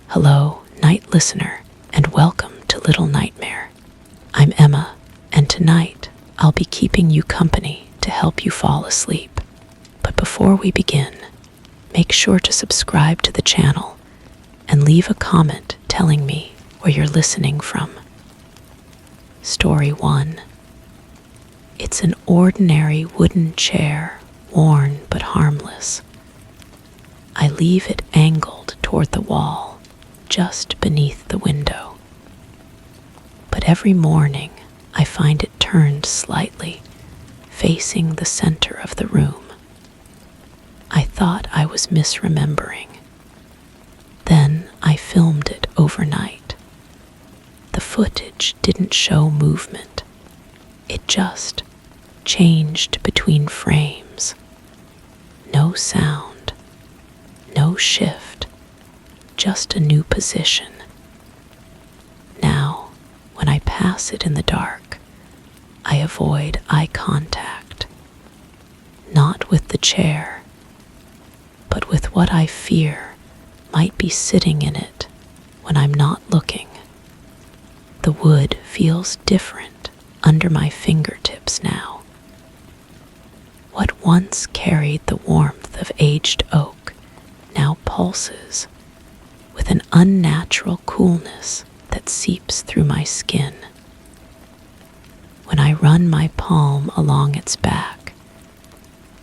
Hello, night listener, and welcome to Little Nightmare. I'm Emma, and tonight I'll be keeping you company to help you fall asleep. But before we begin, make sure to subscribe to the channel and leave a comment telling me where you're listening from. Story 1. It's an ordinary wooden chair, worn but harmless. I leave it angled toward the wall, just beneath the window. But every morning I find it turned slightly, facing the center of the room. I thought I was misremembering. Then I filmed it overnight. The footage didn't show movement. It just changed between frames. No sound, no shift, just a new position. Now, when I pass it in the dark, I avoid eye contact. Not with the chair, but with what I fear might be sitting in it when I'm not looking. The wood feels different under my fingertips now. What once carried the warmth of aged oak now pulses with an unnatural coolness that seeps through my skin. When I run my palm along its back,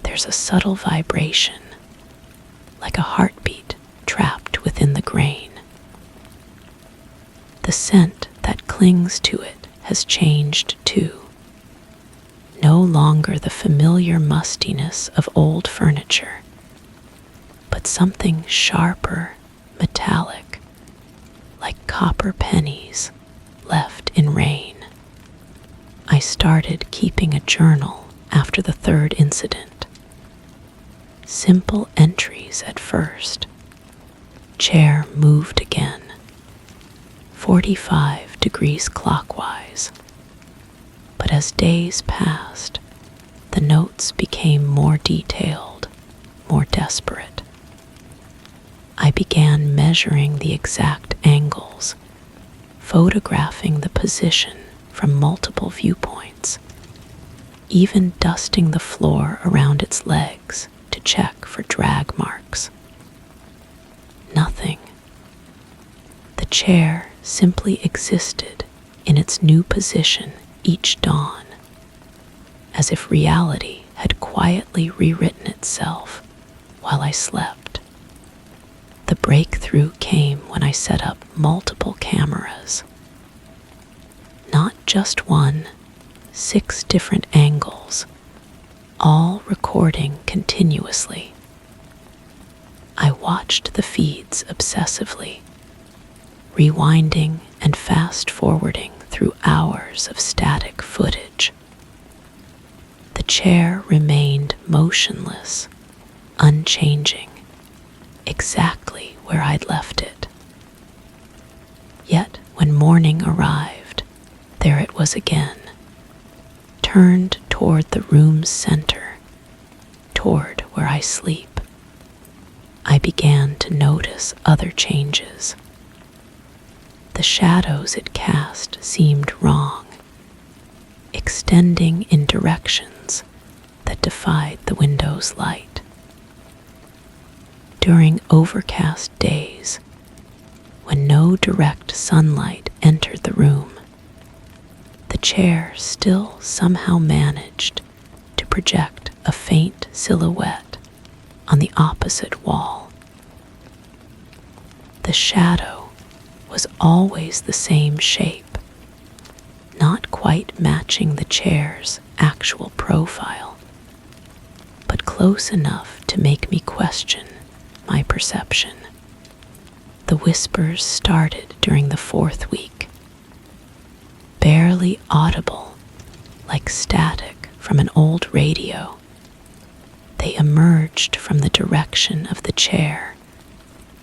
there's a subtle vibration, like a heartbeat trapped within the grain. The scent that clings to it has changed too. No longer the familiar mustiness of old furniture, but something sharper, metallic, like copper pennies left in rain. I started keeping a journal after the third incident. Simple entries at first. Chair moved again, 45 degrees clockwise. But as days passed, the notes became more detailed, more desperate. I began measuring the exact angles, photographing the position from multiple viewpoints, even dusting the floor around its legs to check for drag marks. Nothing. The chair simply existed in its new position each dawn, as if reality had quietly rewritten itself while I slept. The breakthrough came when I set up multiple cameras. Not just one, 6 different angles, all recording continuously. I watched the feeds obsessively, rewinding and fast-forwarding through hours of static footage. The chair remained motionless, unchanging, exactly where I'd left it. Yet when morning arrived, there it was again, turned toward the room's center, toward where I sleep. I began to notice other changes. The shadows it cast seemed wrong, extending in directions that defied the window's light. During overcast days, when no direct sunlight entered the room, the chair still somehow managed to project a faint silhouette on the opposite wall. The shadow was always the same shape, not quite matching the chair's actual profile, but close enough to make me question my perception. The whispers started during the 4th week, barely audible, like static from an old radio. They emerged from the direction of the chair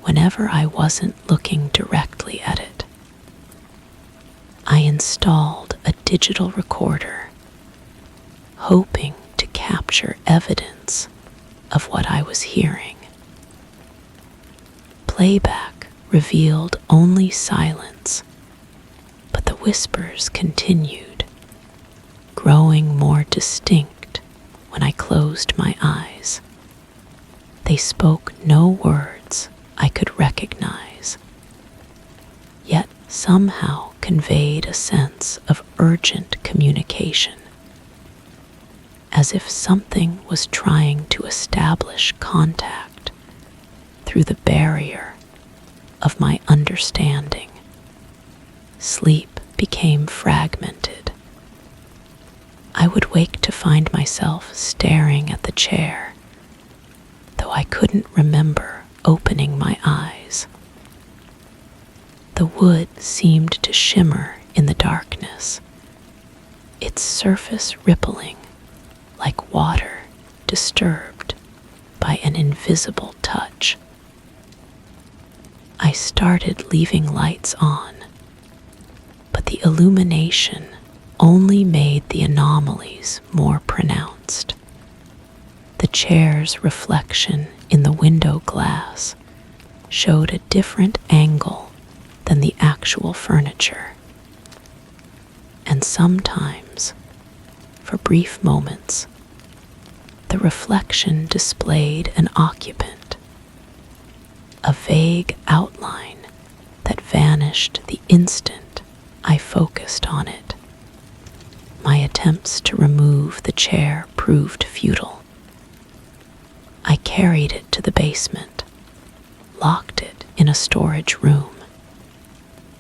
whenever I wasn't looking directly at it. I installed a digital recorder, hoping to capture evidence of what I was hearing. Playback revealed only silence, but the whispers continued, growing more distinct when I closed my eyes. They spoke no words I could recognize, yet somehow conveyed a sense of urgent communication, as if something was trying to establish contact through the barrier of my understanding. Sleep became fragmented. I would wake to find myself staring at the chair, though I couldn't remember opening my eyes. The wood seemed to shimmer in the darkness, its surface rippling like water disturbed by an invisible touch. I started leaving lights on, but the illumination only made the anomalies more pronounced. The chair's reflection in the window glass showed a different angle than the actual furniture. And sometimes, for brief moments, the reflection displayed an occupant, a vague outline that vanished the instant I focused on it. My attempts to remove the chair proved futile. I carried it to the basement, locked it in a storage room,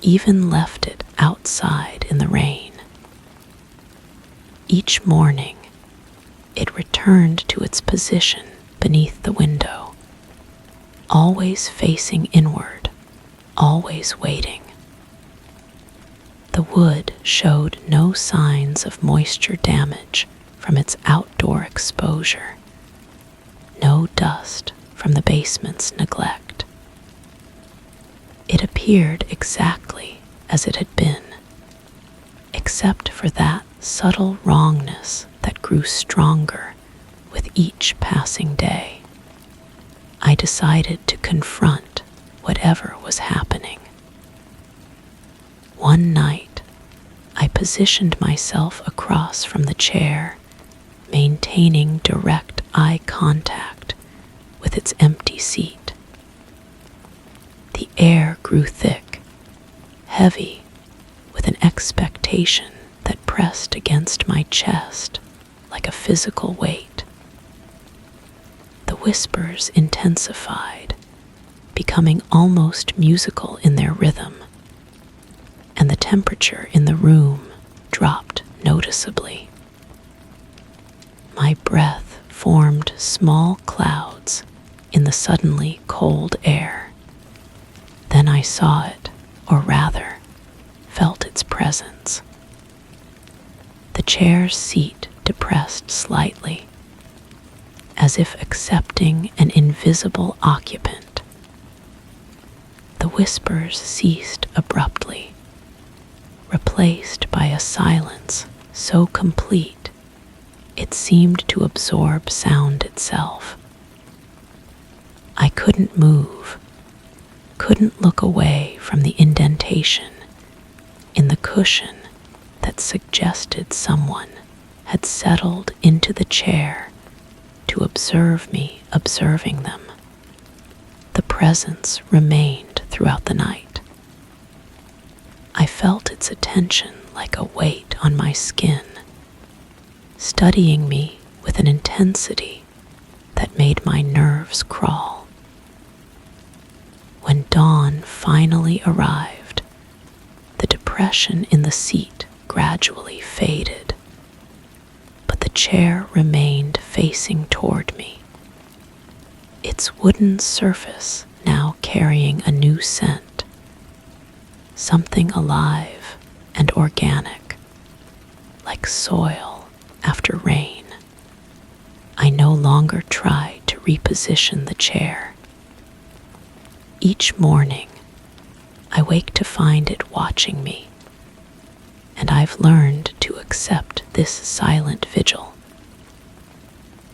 even left it outside in the rain. Each morning, it returned to its position beneath the window, always facing inward, always waiting. The wood showed no signs of moisture damage from its outdoor exposure, no dust from the basement's neglect. It appeared exactly as it had been, except for that subtle wrongness that grew stronger with each passing day. I decided to confront whatever was happening. One night, I positioned myself across from the chair, maintaining direct eye contact with its empty seat. The air grew thick, heavy, with an expectation that pressed against my chest like a physical weight. The whispers intensified, becoming almost musical in their rhythm, and the temperature in the room dropped noticeably. My breath formed small clouds in the suddenly cold air. Then I saw it, or rather, felt its presence. The chair's seat depressed slightly, as if accepting an invisible occupant. The whispers ceased abruptly, replaced by a silence so complete it seemed to absorb sound itself. I couldn't move, couldn't look away from the indentation in the cushion that suggested someone had settled into the chair to observe me observing them. The presence remained throughout the night. I felt its attention like a weight on my skin, studying me with an intensity that made my nerves crawl. When dawn finally arrived, the depression in the seat gradually faded, but the chair remained facing toward me, its wooden surface now carrying a new scent, something alive and organic, like soil after rain. I no longer tried to reposition the chair. Each morning, I wake to find it watching me, and I've learned to accept this silent vigil.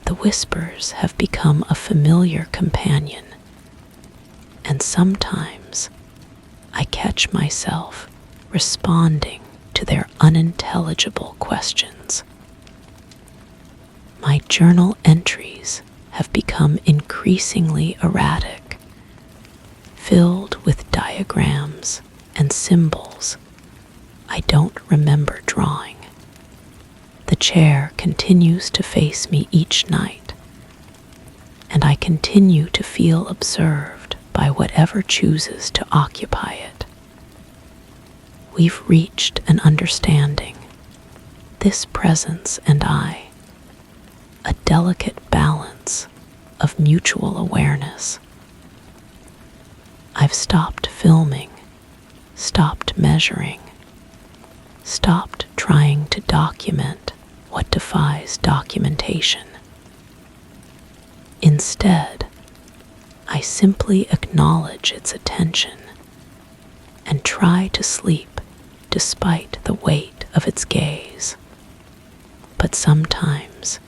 The whispers have become a familiar companion, and sometimes I catch myself responding to their unintelligible questions. My journal entries have become increasingly erratic, filled with diagrams and symbols I don't remember drawing. The chair continues to face me each night, and I continue to feel observed by whatever chooses to occupy it. We've reached an understanding, this presence and I, a delicate balance of mutual awareness. I've stopped filming, stopped measuring, stopped trying to document what defies documentation. Instead, I simply acknowledge its attention and try to sleep despite the weight of its gaze. But sometimes,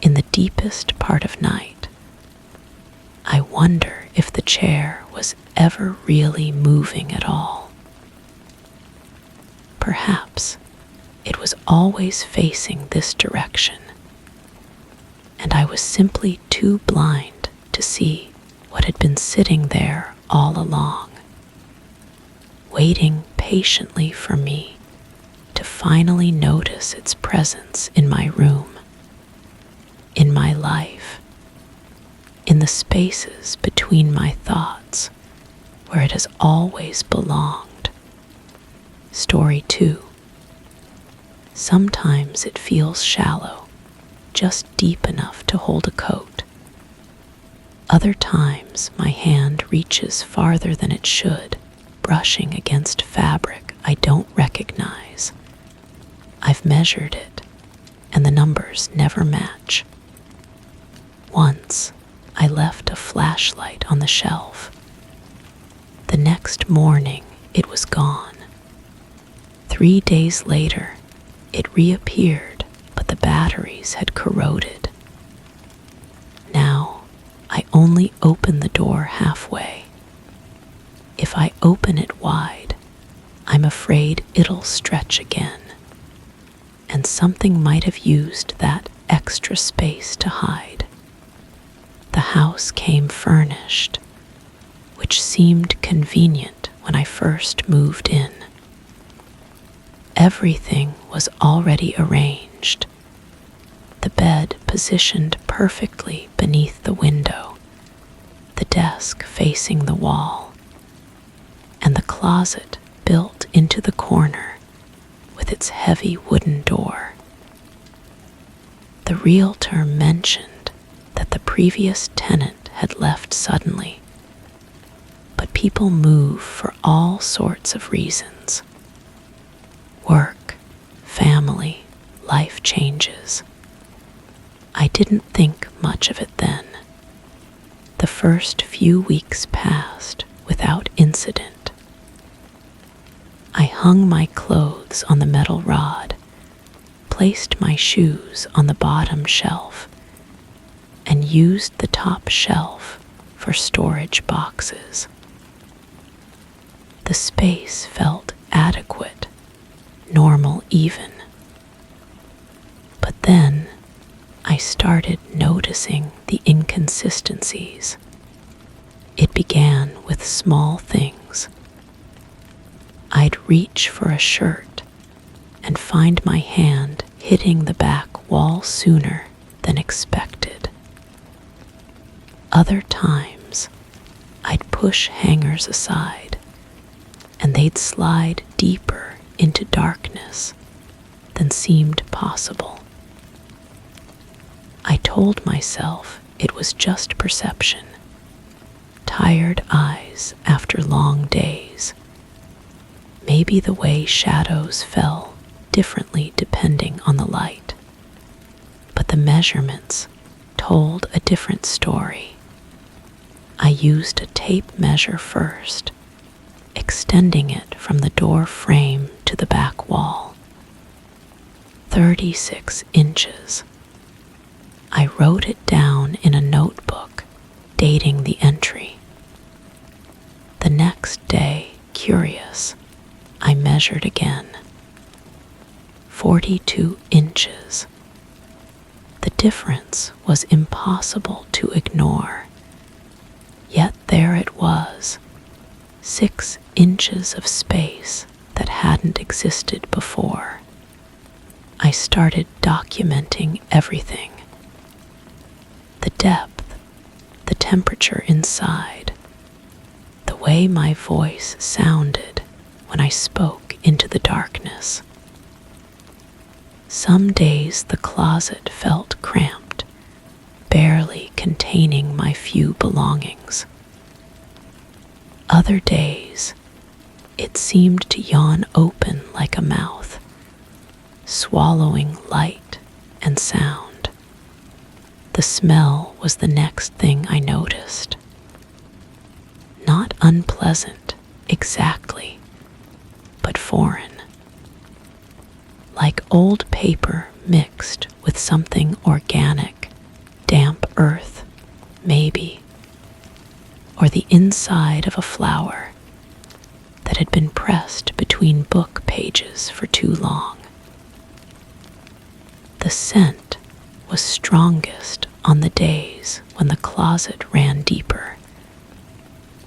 in the deepest part of night, I wonder if the chair was ever really moving at all. Perhaps it was always facing this direction, and I was simply too blind to see what had been sitting there all along, waiting patiently for me to finally notice its presence in my room, in my life, in the spaces between my thoughts where it has always belonged. Story 2. Sometimes it feels shallow, just deep enough to hold a coat. Other times my hand reaches farther than it should, brushing against fabric I don't recognize. I've measured it, and the numbers never match. Once, I left a flashlight on the shelf. The next morning, it was gone. 3 days later, it reappeared, but the batteries had corroded. Now, I only open the door halfway. If I open it wide, I'm afraid it'll stretch again, and something might have used that extra space to hide. The house came furnished, which seemed convenient when I first moved in. Everything was already arranged. The bed positioned perfectly beneath the window, the desk facing the wall, and the closet built into the corner with its heavy wooden door. The realtor mentioned that the previous tenant had left suddenly, but people move for all sorts of reasons. Work, family, life changes. I didn't think much of it then. The first few weeks passed without incident. I hung my clothes on the metal rod, placed my shoes on the bottom shelf, and used the top shelf for storage boxes. The space felt adequate, normal even. But then I started noticing the inconsistencies. It began with small things. I'd reach for a shirt and find my hand hitting the back wall sooner than expected. Other times, I'd push hangers aside, and they'd slide deeper into darkness than seemed possible. I told myself it was just perception, tired eyes after long days. Maybe the way shadows fell differently depending on the light. But the measurements told a different story. I used a tape measure first, extending it from the door frame to the back wall. 36 inches. I wrote it down in a notebook, dating the entry. The next day, Curious, I measured again. 42 inches. The difference was impossible to ignore. Yet there it was, 6 inches of space that hadn't existed before. I started documenting everything. The depth, the temperature inside, the way my voice sounded when I spoke into the darkness. Some days the closet felt cramped, barely containing my few belongings. Other days, it seemed to yawn open like a mouth, swallowing light and sound. The smell was the next thing I noticed. Not unpleasant, exactly, but foreign. Like old paper mixed with something organic, damp earth, maybe, or the inside of a flower that had been pressed between book pages for too long. The scent was strongest on the days when the closet ran deeper,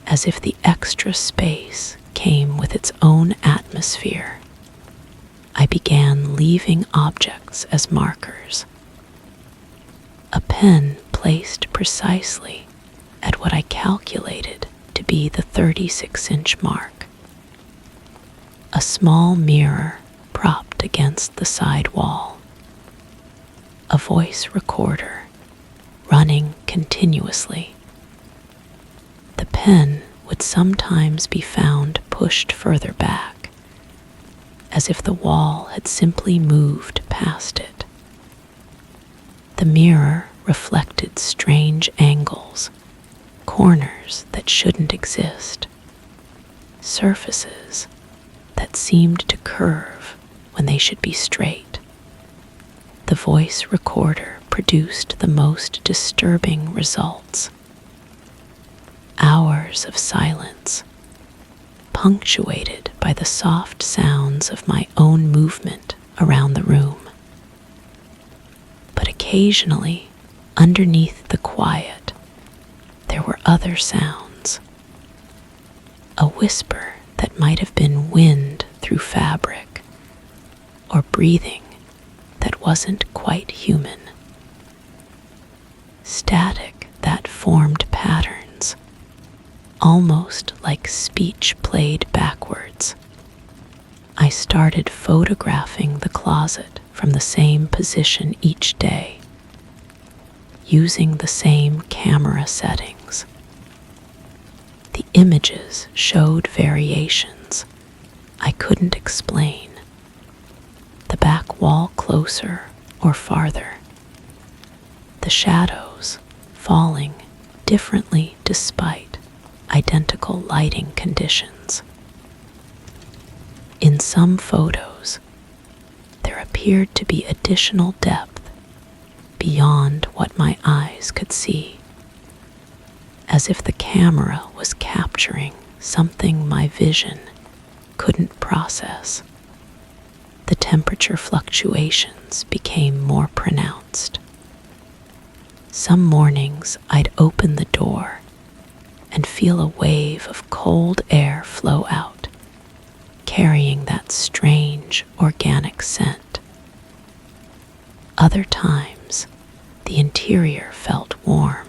as if the extra space came with its own atmosphere. I began leaving objects as markers. A pen placed precisely at what I calculated to be the 36-inch mark. A small mirror propped against the side wall. A voice recorder running continuously. The pen would sometimes be found pushed further back, as if the wall had simply moved past it. The mirror reflected strange angles, corners that shouldn't exist, surfaces that seemed to curve when they should be straight. The voice recorder produced the most disturbing results. Hours of silence, punctuated by the soft sounds of my own movement around the room. But occasionally, underneath the quiet, there were other sounds. A whisper that might have been wind through fabric, or breathing that wasn't quite human. Static that formed patterns, almost like speech played backwards. I started photographing the closet from the same position each day, using the same camera settings. The images showed variations I couldn't explain. The back wall closer or farther. The shadows falling differently despite identical lighting conditions. In some photos, there appeared to be additional depth beyond what my eyes could see, as if the camera was capturing something my vision couldn't process. The temperature fluctuations became more pronounced. Some mornings I'd open the door and feel a wave of cold air flow out, carrying that strange organic scent. Other times, the interior felt warm,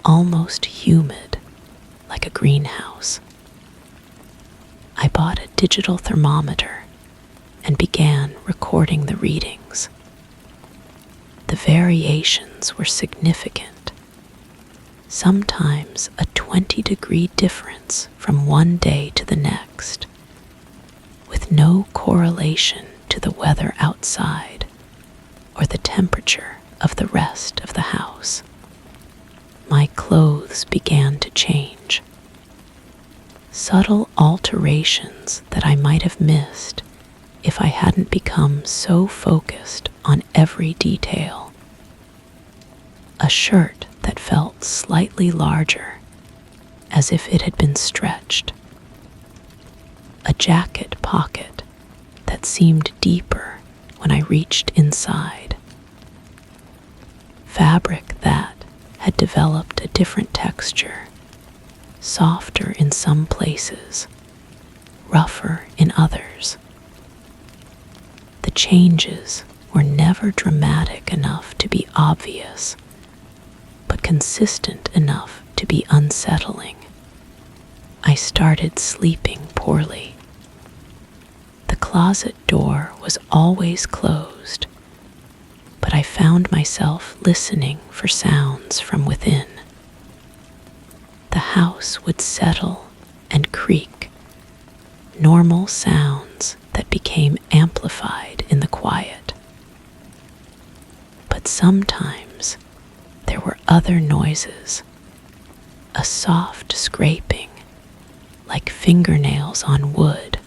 almost humid, like a greenhouse. I bought a digital thermometer and began recording the readings. The variations were significant. Sometimes a 20-degree difference from one day to the next, with no correlation to the weather outside or the temperature of the rest of the house. My clothes began to change. Subtle alterations that I might have missed if I hadn't become so focused on every detail. A shirt that felt slightly larger, as if it had been stretched. jacket pocket that seemed deeper when I reached inside. Fabric that had developed a different texture, softer in some places, rougher in others. The changes were never dramatic enough to be obvious, but consistent enough to be unsettling. I started sleeping poorly. The closet door was always closed, but I found myself listening for sounds from within. The house would settle and creak, normal sounds that became amplified in the quiet. But sometimes there were other noises, a soft scraping, like fingernails on wood,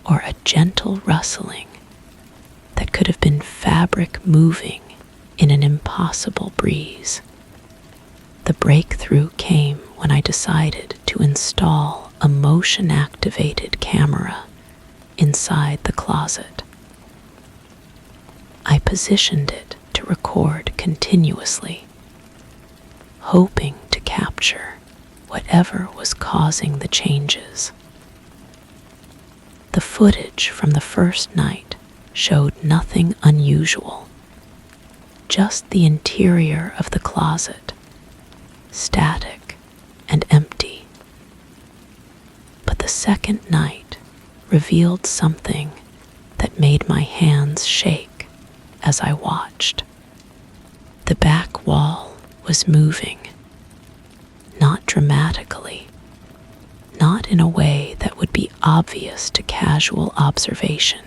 or a gentle rustling that could have been fabric moving in an impossible breeze. The breakthrough came when I decided to install a motion-activated camera inside the closet. I positioned it to record continuously, hoping to capture whatever was causing the changes. The footage from the first night showed nothing unusual, just the interior of the closet, static and empty. But the second night revealed something that made my hands shake as I watched. The back wall was moving, not dramatically, not in a way that would be obvious to casual observation,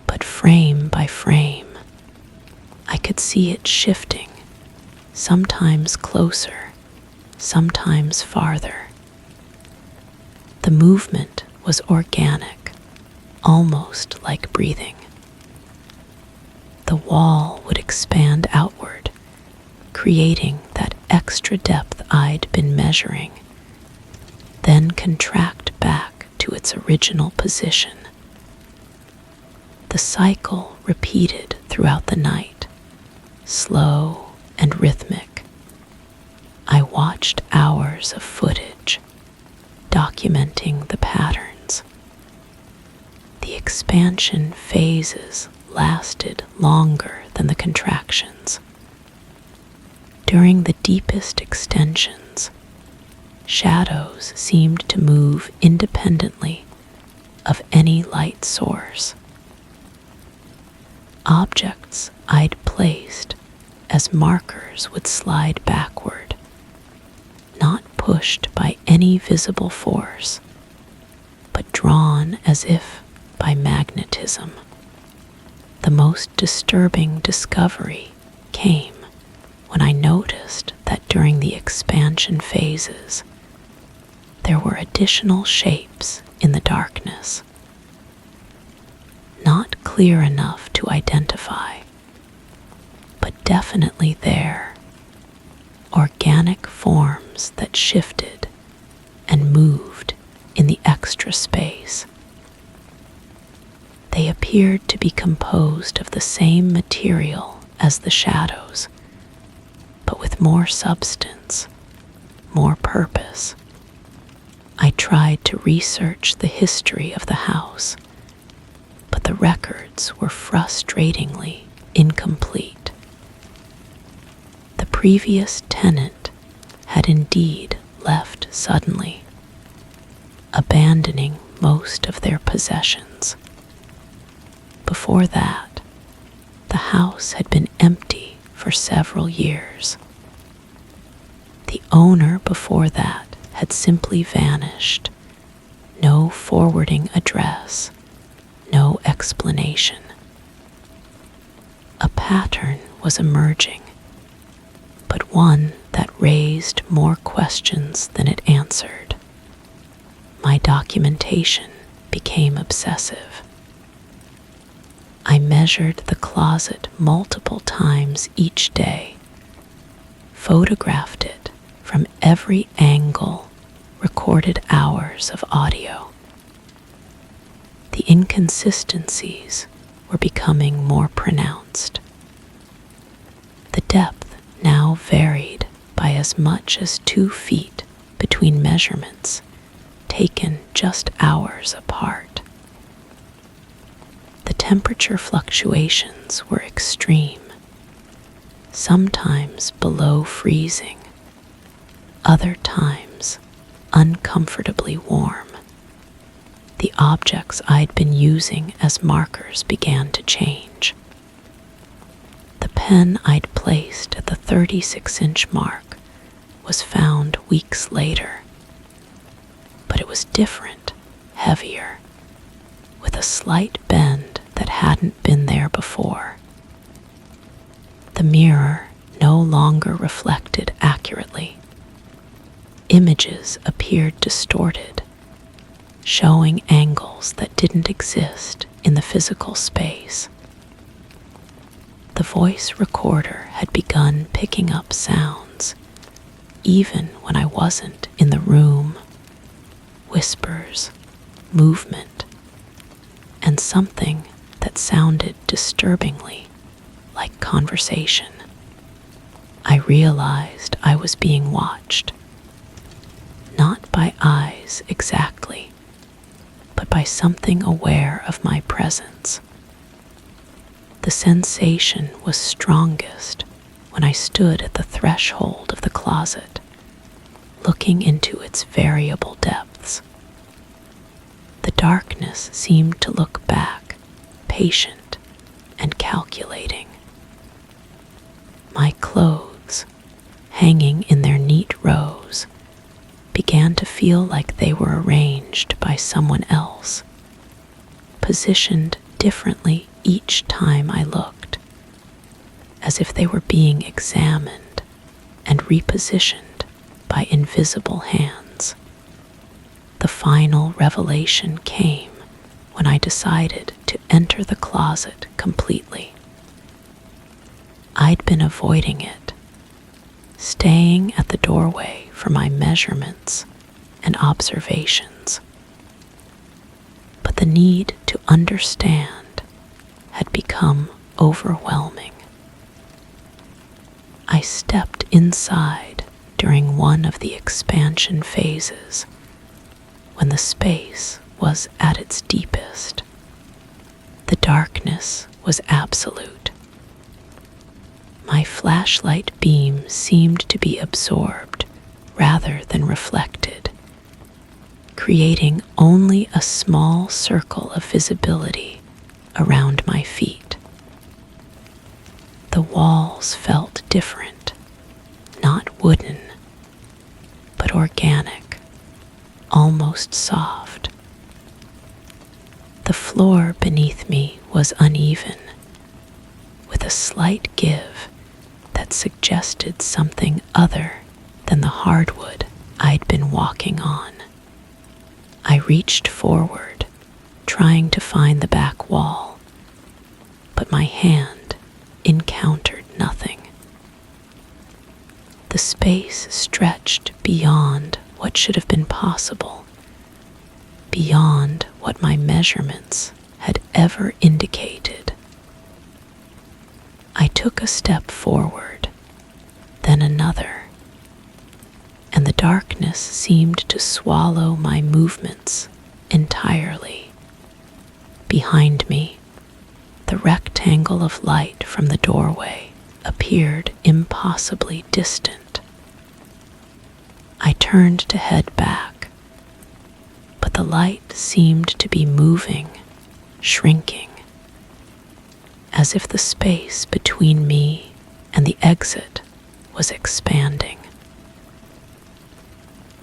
but frame by frame, I could see it shifting, sometimes closer, sometimes farther. The movement was organic, almost like breathing. The wall would expand outward, creating that extra depth I'd been measuring, then contract back to its original position. The cycle repeated throughout the night, slow and rhythmic. I watched hours of footage, documenting the patterns. The expansion phases lasted longer than the contractions. During the deepest extensions, shadows seemed to move independently of any light source. Objects I'd placed as markers would slide backward, not pushed by any visible force, but drawn as if by magnetism. The most disturbing discovery came when I noticed that during the expansion phases, there were additional shapes in the darkness, not clear enough to identify, but definitely there, organic forms that shifted and moved in the extra space. They appeared to be composed of the same material as the shadows, but with more substance, more purpose. I tried to research the history of the house, but the records were frustratingly incomplete. The previous tenant had indeed left suddenly, abandoning most of their possessions. Before that, the house had been empty for several years. The owner before that had simply vanished, no forwarding address, no explanation. A pattern was emerging, but one that raised more questions than it answered. My documentation became obsessive. I measured the closet multiple times each day, photographed it from every angle recorded hours of audio. The inconsistencies were becoming more pronounced. The depth now varied by as much as 2 feet between measurements taken just hours apart. The temperature fluctuations were extreme, sometimes below freezing, other times uncomfortably warm. The objects I'd been using as markers began to change. The pen I'd placed at the 36-inch mark was found weeks later, but it was different, heavier, with a slight bend that hadn't been there before. The mirror no longer reflected accurately. Images appeared distorted, showing angles that didn't exist in the physical space. The voice recorder had begun picking up sounds, even when I wasn't in the room. Whispers, movement, and something that sounded disturbingly like conversation. I realized I was being watched, not by eyes exactly, but by something aware of my presence. The sensation was strongest when I stood at the threshold of the closet, looking into its variable depths. The darkness seemed to look back, patient and calculating. My clothes, hanging in their neat rows, began to feel like they were arranged by someone else, positioned differently each time I looked, as if they were being examined and repositioned by invisible hands. The final revelation came when I decided to enter the closet completely. I'd been avoiding it, staying at the doorway for my measurements and observations. But the need to understand had become overwhelming. I stepped inside during one of the expansion phases, when the space was at its deepest. The darkness was absolute. My flashlight beam seemed to be absorbed rather than reflected, creating only a small circle of visibility around my feet. The walls felt different, not wooden, but organic, almost soft. The floor beneath me was uneven, with a slight give that suggested something other than the hardwood I'd been walking on. I reached forward, trying to find the back wall, but my hand encountered nothing. The space stretched beyond what should have been possible, beyond what my measurements had ever indicated. I took a step forward, then another, and the darkness seemed to swallow my movements entirely. Behind me, the rectangle of light from the doorway appeared impossibly distant. I turned to head back, but the light seemed to be moving, shrinking, as if the space between me and the exit was expanding.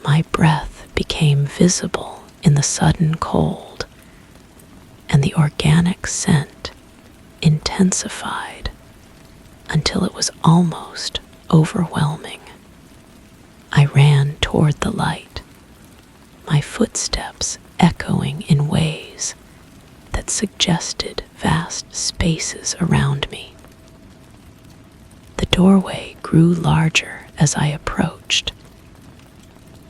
My breath became visible in the sudden cold, and the organic scent intensified until it was almost overwhelming. I ran toward the light, my footsteps echoing in ways that suggested vast spaces around me. The doorway grew larger as I approached,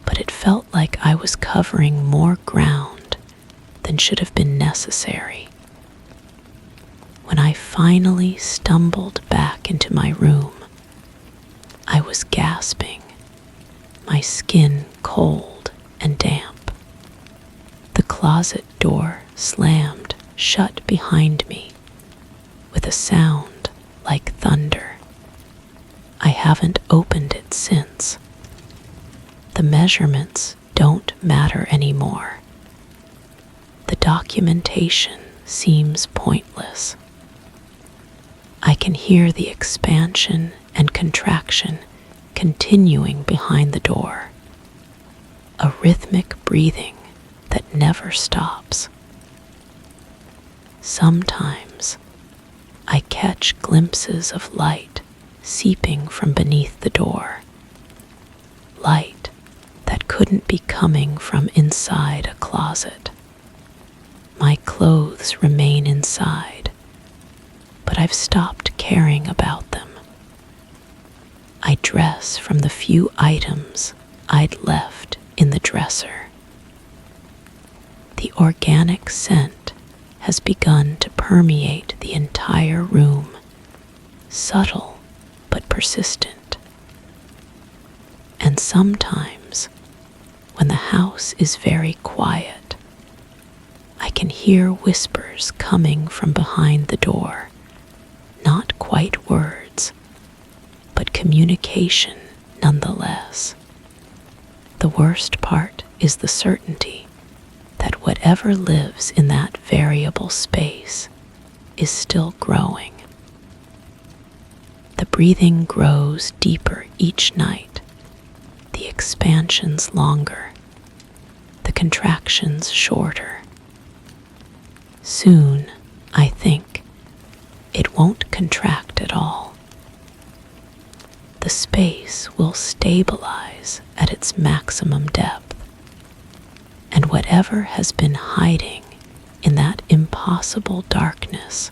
but but it felt like I was covering more ground than should have been necessary. When I finally stumbled back into my room, I was gasping, my skin cold and damp. The closet door slammed shut behind me with a sound like thunder. I haven't opened it since. The measurements don't matter anymore. The documentation seems pointless. I can hear the expansion and contraction continuing behind the door, a rhythmic breathing that never stops. Sometimes I catch glimpses of light seeping from beneath the door, light that couldn't be coming from inside a closet. My clothes remain inside, but I've stopped caring about them. I dress from the few items I'd left in the dresser. The organic scent has begun to permeate the entire room, subtle but persistent. And sometimes, when the house is very quiet, I can hear whispers coming from behind the door, not quite words, but communication nonetheless. The worst part is the certainty that whatever lives in that variable space is still growing. The breathing grows deeper each night, the expansions longer, the contractions shorter. Soon, I think, it won't contract at all. The space will stabilize at its maximum depth, and whatever has been hiding in that impossible darkness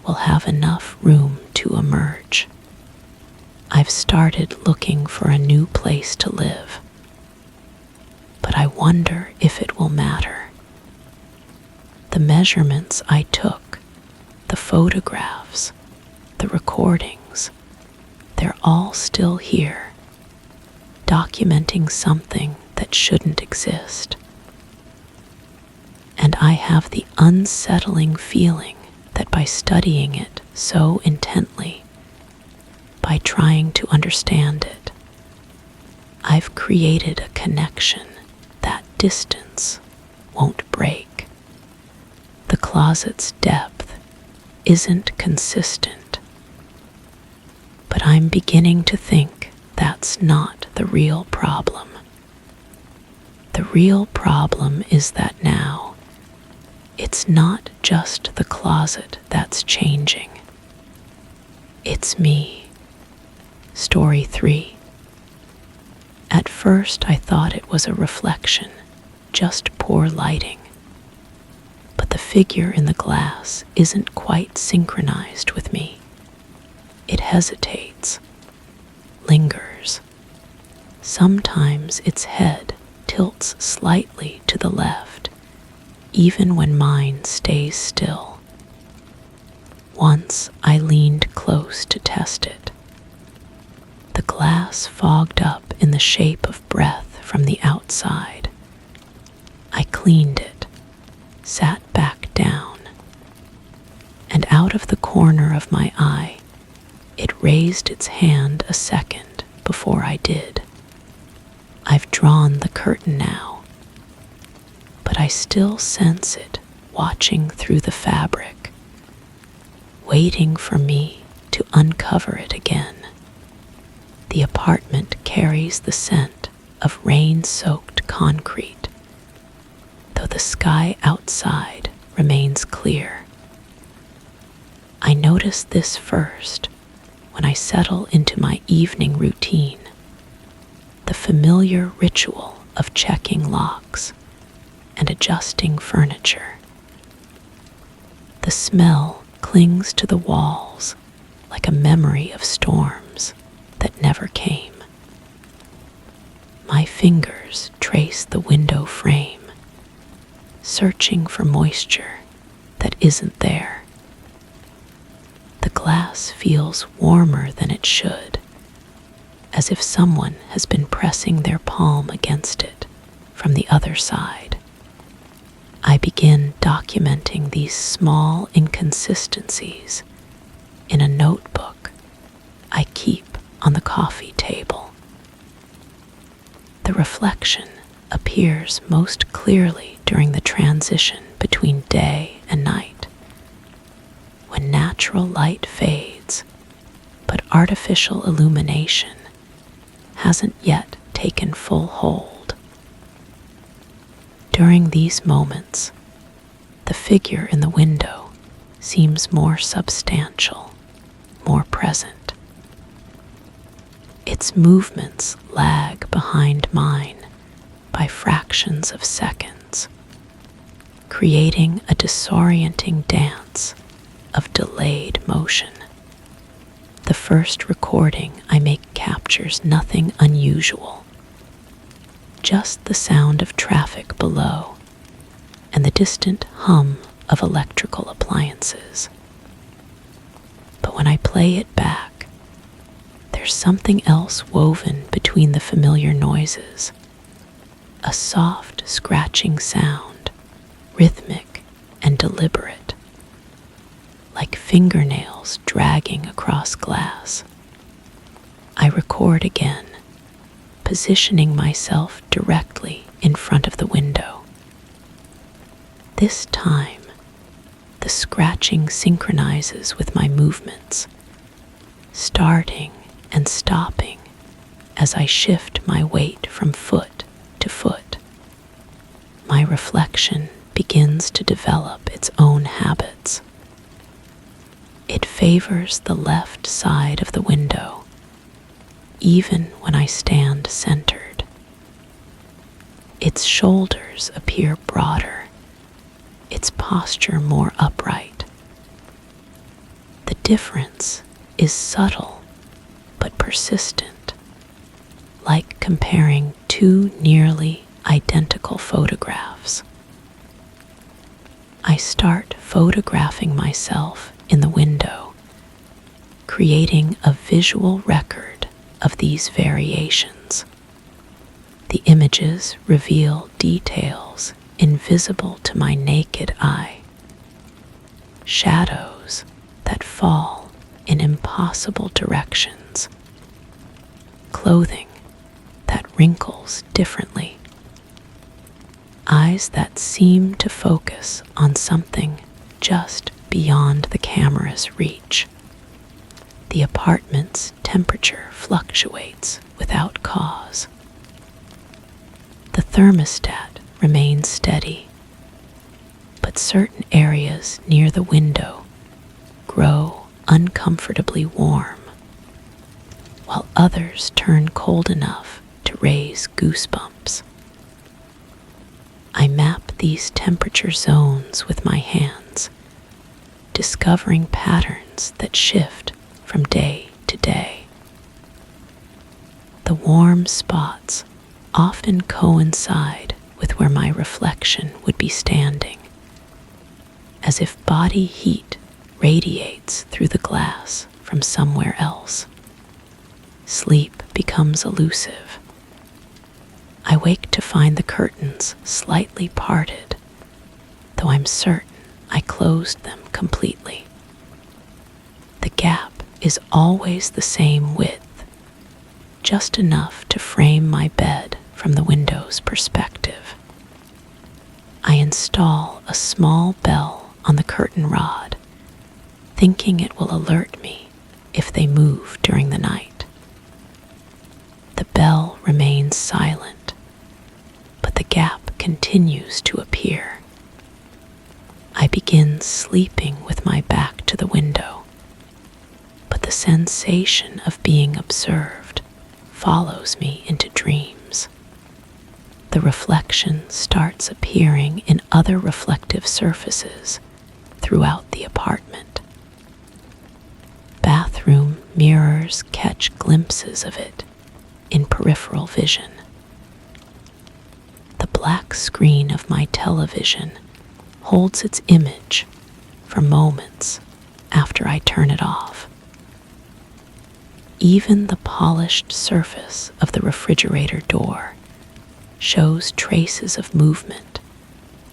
will have enough room to emerge. I've started looking for a new place to live, but I wonder if it will matter. The measurements I took, the photographs, the recordings, they're all still here, documenting something that shouldn't exist. And I have the unsettling feeling that by studying it so intently, by trying to understand it, I've created a connection that distance won't break. The closet's depth isn't consistent, but I'm beginning to think that's not the real problem. The real problem is that now, it's not just the closet that's changing. It's me. Story 3. At first I thought it was a reflection, just poor lighting. But the figure in the glass isn't quite synchronized with me. It hesitates, lingers. Sometimes its head tilts slightly to the left, even when mine stays still. Once I leaned close to test it. The glass fogged up in the shape of breath from the outside. I cleaned it, sat back down, and out of the corner of my eye, it raised its hand a second before I did. I've drawn the curtain now, but I still sense it watching through the fabric, waiting for me to uncover it again. The apartment carries the scent of rain-soaked concrete, though the sky outside remains clear. I notice this first when I settle into my evening routine, the familiar ritual of checking locks and adjusting furniture. The smell clings to the walls like a memory of storms that never came. My fingers trace the window frame, searching for moisture that isn't there. The glass feels warmer than it should, as if someone has been pressing their palm against it from the other side. I begin documenting these small inconsistencies in a notebook I keep on the coffee table. The reflection appears most clearly during the transition between day and night, when natural light fades, but artificial illumination hasn't yet taken full hold. During these moments, the figure in the window seems more substantial, more present. Its movements lag behind mine by fractions of seconds, creating a disorienting dance of delayed motion. The first recording I make captures nothing unusual, just the sound of traffic below and the distant hum of electrical appliances. But when I play it back, there's something else woven between the familiar noises, a soft scratching sound, rhythmic and deliberate, like fingernails dragging across glass. I record again, positioning myself directly in front of the window. This time, the scratching synchronizes with my movements, starting and stopping as I shift my weight from foot to foot. My reflection begins to develop its own habits. It favors the left side of the window, even when I stand centered. Its shoulders appear broader, its posture more upright. The difference is subtle but persistent, like comparing two nearly identical photographs. I start photographing myself in the window, creating a visual record of these variations. The images reveal details invisible to my naked eye, shadows that fall in impossible directions, clothing that wrinkles differently, eyes that seem to focus on something just beyond the camera's reach. The apartment's temperature fluctuates without cause. The thermostat remains steady, but certain areas near the window grow uncomfortably warm, while others turn cold enough to raise goosebumps. I map these temperature zones with my hands, discovering patterns that shift from day to day. The warm spots often coincide with where my reflection would be standing, as if body heat radiates through the glass from somewhere else. Sleep becomes elusive. I wake to find the curtains slightly parted, though I'm certain I closed them completely. The gap is always the same width, just enough to frame my bed from the window's perspective. I install a small bell on the curtain rod, thinking it will alert me if they move during the night. The bell remains silent, but the gap continues to appear. I begin sleeping with my back to the window, but the sensation of being observed follows me into dreams. The reflection starts appearing in other reflective surfaces throughout the apartment. Bathroom mirrors catch glimpses of it in peripheral vision, black screen of my television holds its image for moments after I turn it off. Even the polished surface of the refrigerator door shows traces of movement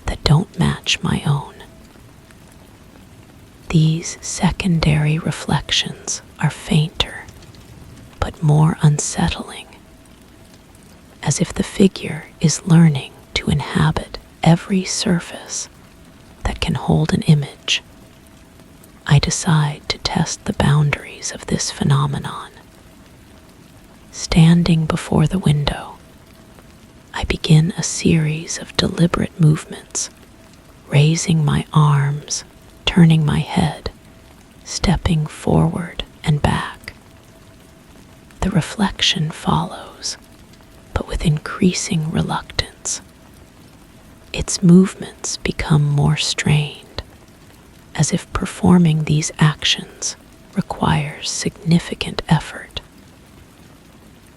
that don't match my own. These secondary reflections are fainter, but more unsettling, as if the figure is learning to inhabit every surface that can hold an image. I decide to test the boundaries of this phenomenon. Standing before the window, I begin a series of deliberate movements, raising my arms, turning my head, stepping forward and back. The reflection follows, but with increasing reluctance. Its movements become more strained, as if performing these actions requires significant effort.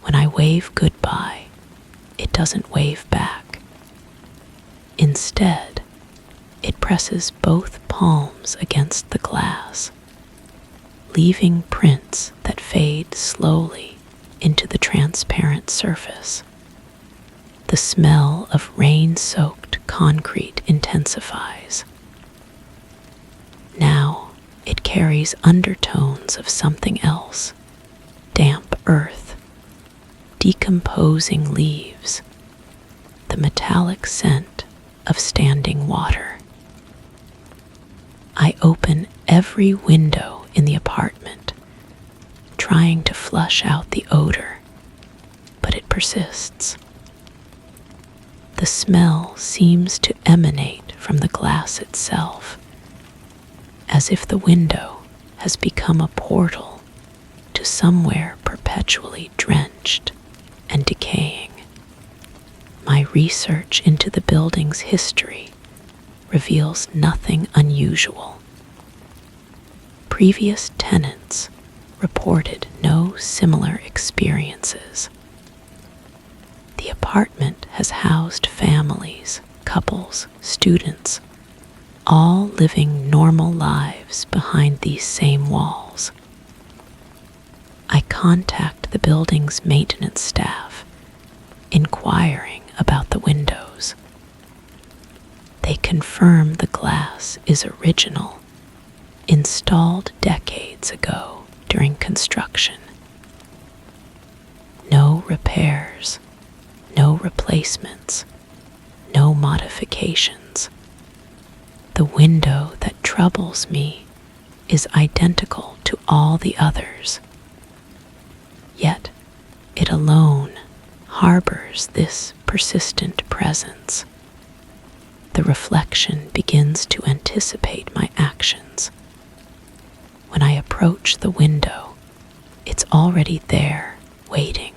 When I wave goodbye, it doesn't wave back. Instead, it presses both palms against the glass, leaving prints that fade slowly into the transparent surface. The smell of rain-soaked concrete intensifies. Now it carries undertones of something else: damp earth, decomposing leaves, the metallic scent of standing water. I open every window in the apartment, trying to flush out the odor, but it persists. The smell seems to emanate from the glass itself, as if the window has become a portal to somewhere perpetually drenched and decaying. My research into the building's history reveals nothing unusual. Previous tenants reported no similar experiences. The apartment has housed families, couples, students, all living normal lives behind these same walls. I contact the building's maintenance staff, inquiring about the windows. They confirm the glass is original, installed decades ago during construction. No repairs, no replacements, no modifications. The window that troubles me is identical to all the others. Yet, it alone harbors this persistent presence. The reflection begins to anticipate my actions. When I approach the window, it's already there, waiting.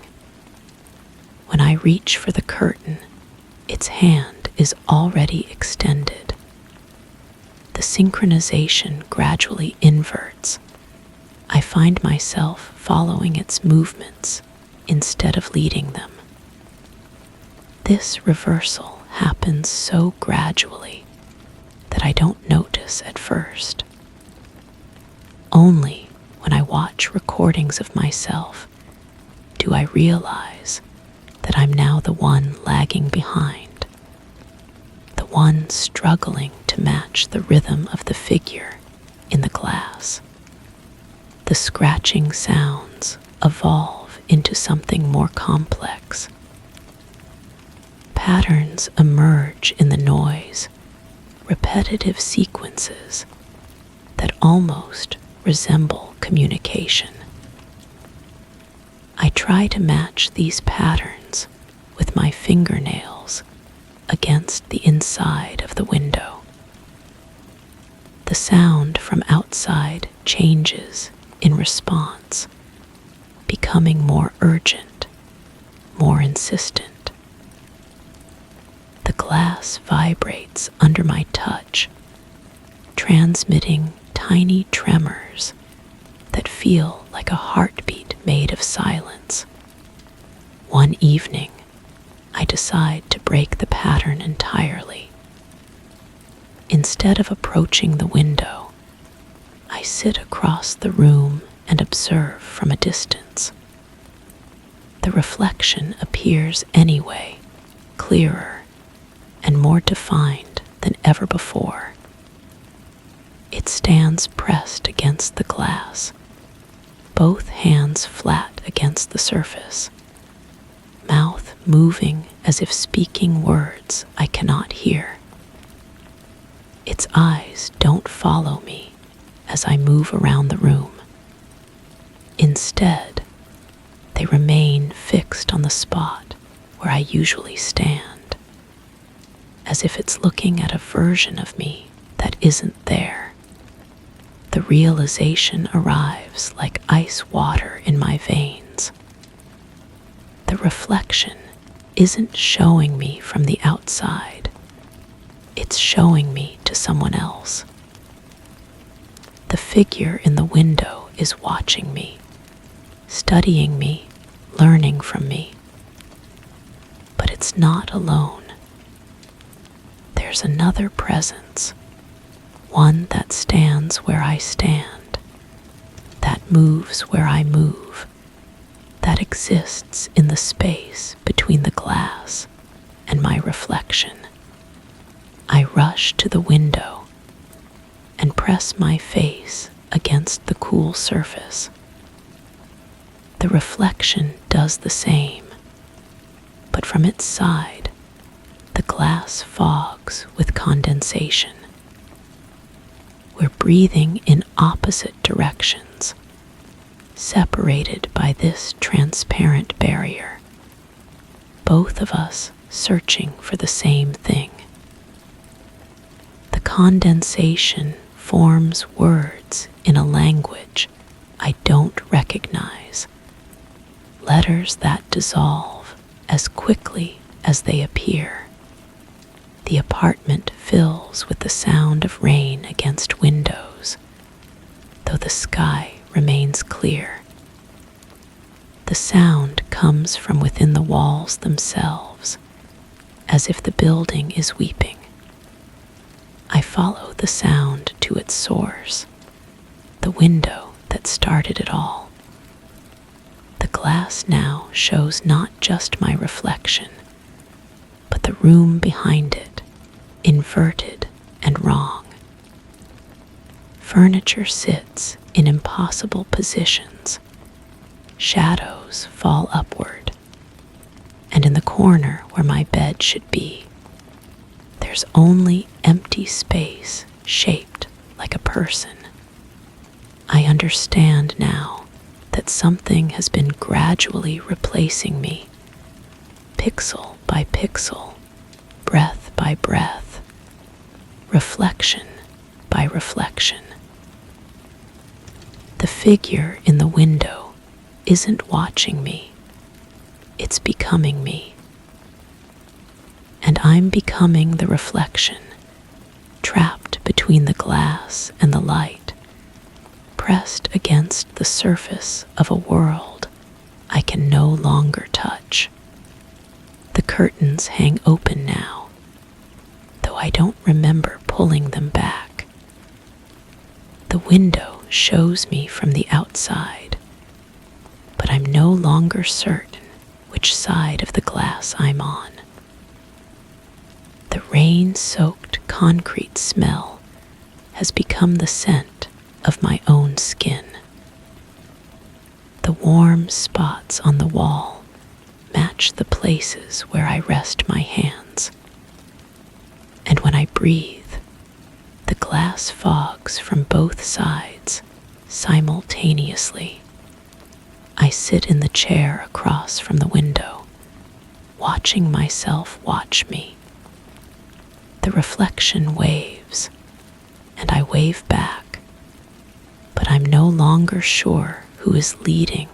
When I reach for the curtain, its hand is already extended. The synchronization gradually inverts. I find myself following its movements instead of leading them. This reversal happens so gradually that I don't notice at first. Only when I watch recordings of myself do I realize that I'm now the one lagging behind, the one struggling to match the rhythm of the figure in the glass. The scratching sounds evolve into something more complex. Patterns emerge in the noise, repetitive sequences that almost resemble communication. I try to match these patterns with my fingernails against the inside of the window. The sound from outside changes in response, becoming more urgent, more insistent. The glass vibrates under my touch, transmitting tiny tremors that feel like a heartbeat made of silence. One evening, I decide to break the pattern entirely. Instead of approaching the window, I sit across the room and observe from a distance. The reflection appears anyway, clearer and more defined than ever before. It stands pressed against the glass, both hands flat against the surface, mouth moving as if speaking words I cannot hear. Its eyes don't follow me as I move around the room. Instead, they remain fixed on the spot where I usually stand, as if it's looking at a version of me that isn't there. The realization arrives like ice water in my veins. The reflection isn't showing me from the outside. It's showing me to someone else. The figure in the window is watching me, studying me, learning from me. But it's not alone. There's another presence, one that stands where I stand, that moves where I move, that exists in the space between the glass and my reflection. I rush to the window and press my face against the cool surface. The reflection does the same, but from its side, the glass fogs with condensation. We're breathing in opposite directions, separated by this transparent barrier, both of us searching for the same thing. The condensation forms words in a language I don't recognize, letters that dissolve as quickly as they appear. The apartment fills with the sound of rain against windows, though the sky remains clear. The sound comes from within the walls themselves, as if the building is weeping. I follow the sound to its source, the window that started it all. The glass now shows not just my reflection, but the room behind it, inverted and wrong. Furniture sits in impossible positions. Shadows fall upward. And in the corner where my bed should be, there's only empty space shaped like a person. I understand now that something has been gradually replacing me, pixel by pixel, breath by breath, reflection by reflection. The figure in the window isn't watching me, it's becoming me. And I'm becoming the reflection, trapped between the glass and the light, pressed against the surface of a world I can no longer touch. The curtains hang open now, though I don't remember pulling them back. The window shows me from the outside, but I'm no longer certain which side of the glass I'm on. The rain-soaked concrete smell has become the scent of my own skin. The warm spots on the wall match the places where I rest my hands. And when I breathe, the glass fogs from both sides simultaneously. I sit in the chair across from the window, watching myself watch me. The reflection waves, and I wave back, but I'm no longer sure who is leading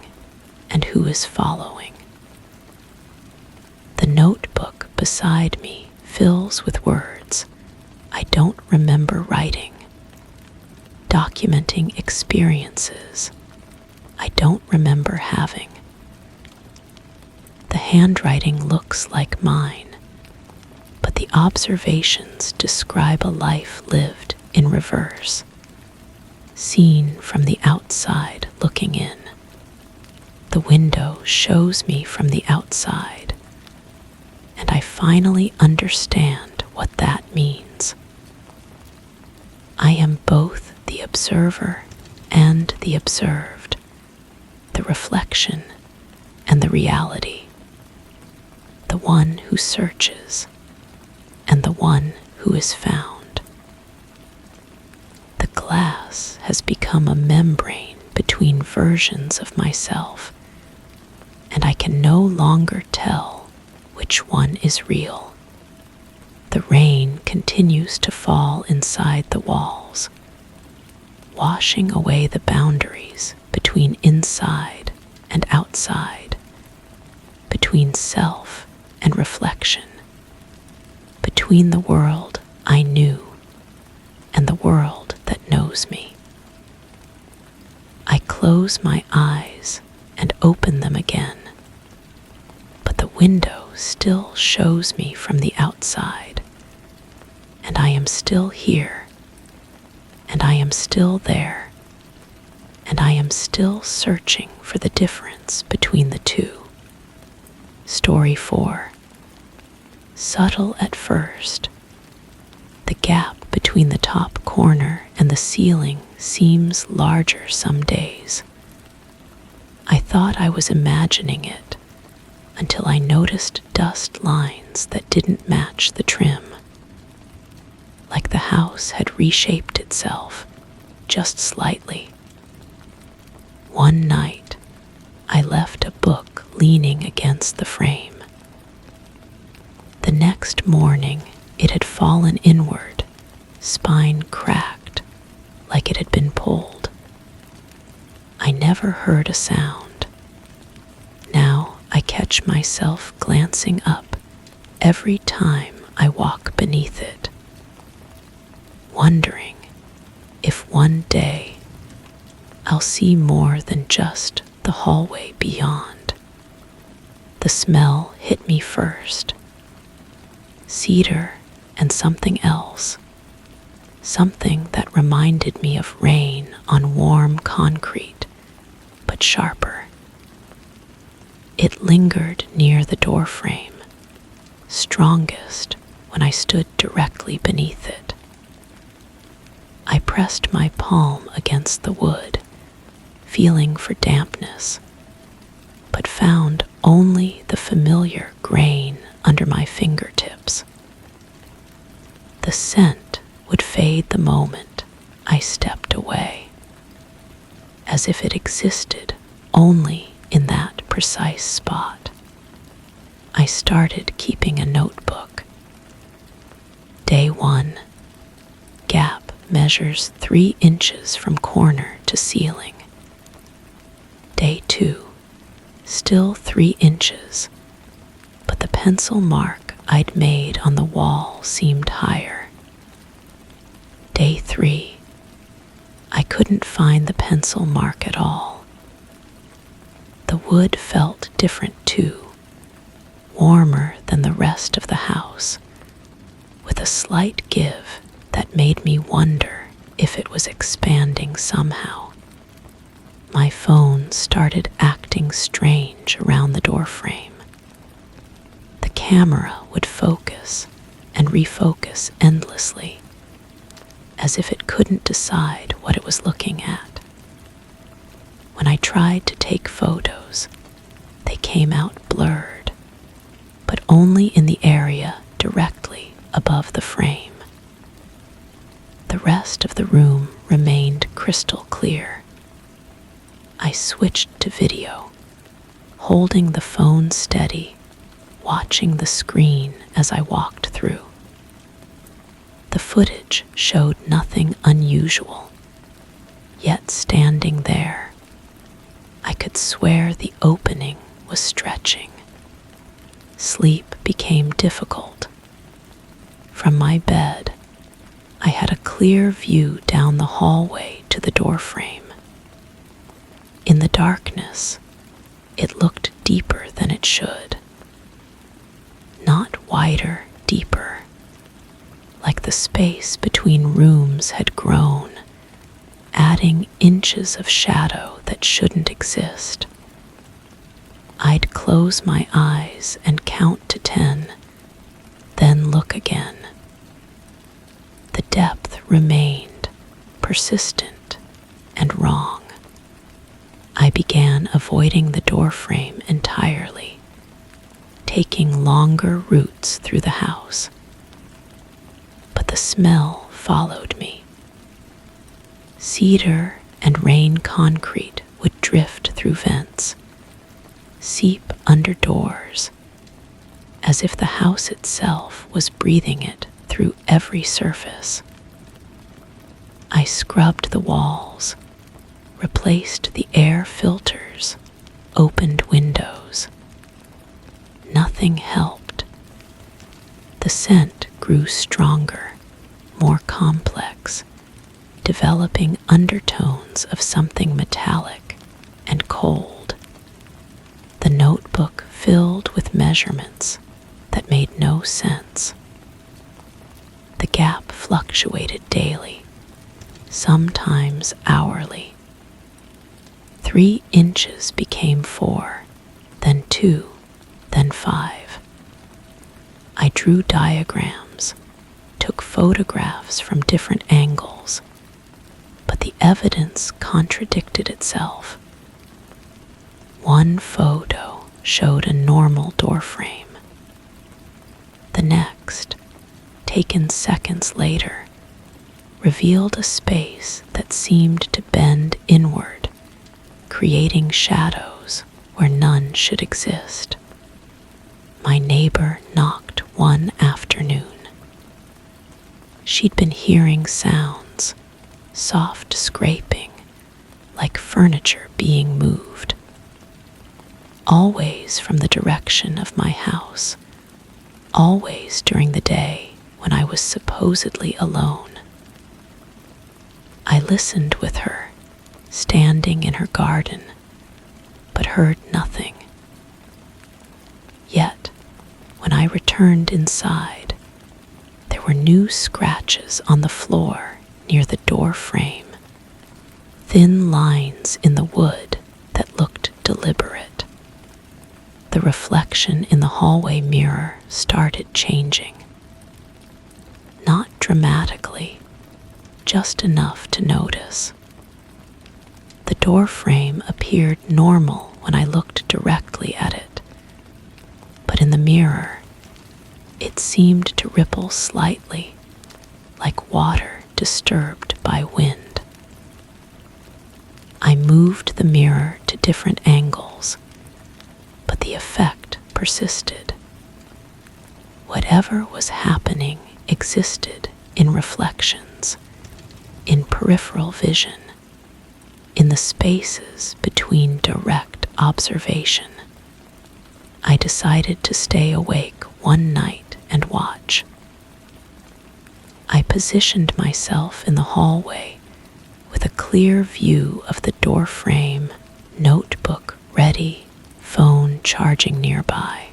and who is following. The notebook beside me fills with words I don't remember writing, documenting experiences I don't remember having. The handwriting looks like mine, but the observations describe a life lived in reverse, seen from the outside looking in. The window shows me from the outside, and I finally understand what that means. I am both the observer and the observed, the reflection and the reality, the one who searches and the one who is found. The glass has become a membrane between versions of myself, and I can no longer tell which one is real. The rain continues to fall inside the walls, washing away the boundaries between inside and outside, between self and reflection, between the world I knew and the world that knows me. I close my eyes and open them again, but the window still shows me from the outside, and I am still here, and I am still there, and I am still searching for the difference between the two. Story 4. Subtle at first, the gap between the top corner and the ceiling seems larger some days. I thought I was imagining it until I noticed dust lines that didn't match the trim, like the house had reshaped itself just slightly. One night, I left a book leaning against the frame. The next morning, it had fallen inward, spine cracked, like it had been pulled. I never heard a sound. Now I catch myself glancing up every time I walk beneath it, wondering if one day I'll see more than just the hallway beyond. The smell hit me first. Cedar and something else. Something that reminded me of rain on warm concrete, but sharper. It lingered near the doorframe, strongest when I stood directly beneath it. I pressed my palm against the wood, feeling for dampness, but found only the familiar grain under my fingertips. The scent would fade the moment I stepped away, as if it existed only in that precise spot. I started keeping a notebook. Day 1. Gap measures 3 inches from corner to ceiling. Day 2. Still 3 inches, but the pencil mark I'd made on the wall seemed higher. Day 3. I couldn't find the pencil mark at all. The wood felt different too, warmer than the rest of the house, with a slight give that made me wonder if it was expanding somehow. My phone started acting strange around the doorframe. The camera would focus and refocus endlessly, as if it couldn't decide what it was looking at. When I tried to take photos, they came out blurred, but only in the area directly above the frame. The rest of the room remained crystal clear. I switched to video, holding the phone steady, watching the screen as I walked through. The footage showed nothing unusual, yet standing there, I could swear the opening was stretching. Sleep became difficult. From my bed, I had a clear view down the hallway to the doorframe. In the darkness, it looked deeper than it should, wider, deeper, like the space between rooms had grown, adding inches of shadow that shouldn't exist. I'd close my eyes and count to 10, then look again. The depth remained, persistent and wrong. I began avoiding the doorframe entirely, taking longer routes through the house. But the smell followed me. Cedar and rain concrete would drift through vents, seep under doors, as if the house itself was breathing it through every surface. I scrubbed the walls, replaced the air filters, opened windows. Nothing helped. The scent grew stronger, more complex, developing undertones of something metallic and cold. The notebook filled with measurements that made no sense. The gap fluctuated daily, sometimes hourly. 3 inches became 4, then 2, then 5. I drew diagrams, took photographs from different angles, but the evidence contradicted itself. One photo showed a normal doorframe. The next, taken seconds later, revealed a space that seemed to bend inward, creating shadows where none should exist. My neighbor knocked one afternoon. She'd been hearing sounds, soft scraping, like furniture being moved. Always from the direction of my house, always during the day when I was supposedly alone. I listened with her, standing in her garden, but heard nothing. Yet, when I returned inside, there were new scratches on the floor near the door frame, thin lines in the wood that looked deliberate. The reflection in the hallway mirror started changing. Not dramatically, just enough to notice. The door frame appeared normal when I looked directly at it, but in the mirror, it seemed to ripple slightly, like water disturbed by wind. I moved the mirror to different angles, but the effect persisted. Whatever was happening existed in reflections, in peripheral vision, in the spaces between direct observation. I decided to stay awake one night and watch. I positioned myself in the hallway with a clear view of the door frame, notebook ready, phone charging nearby.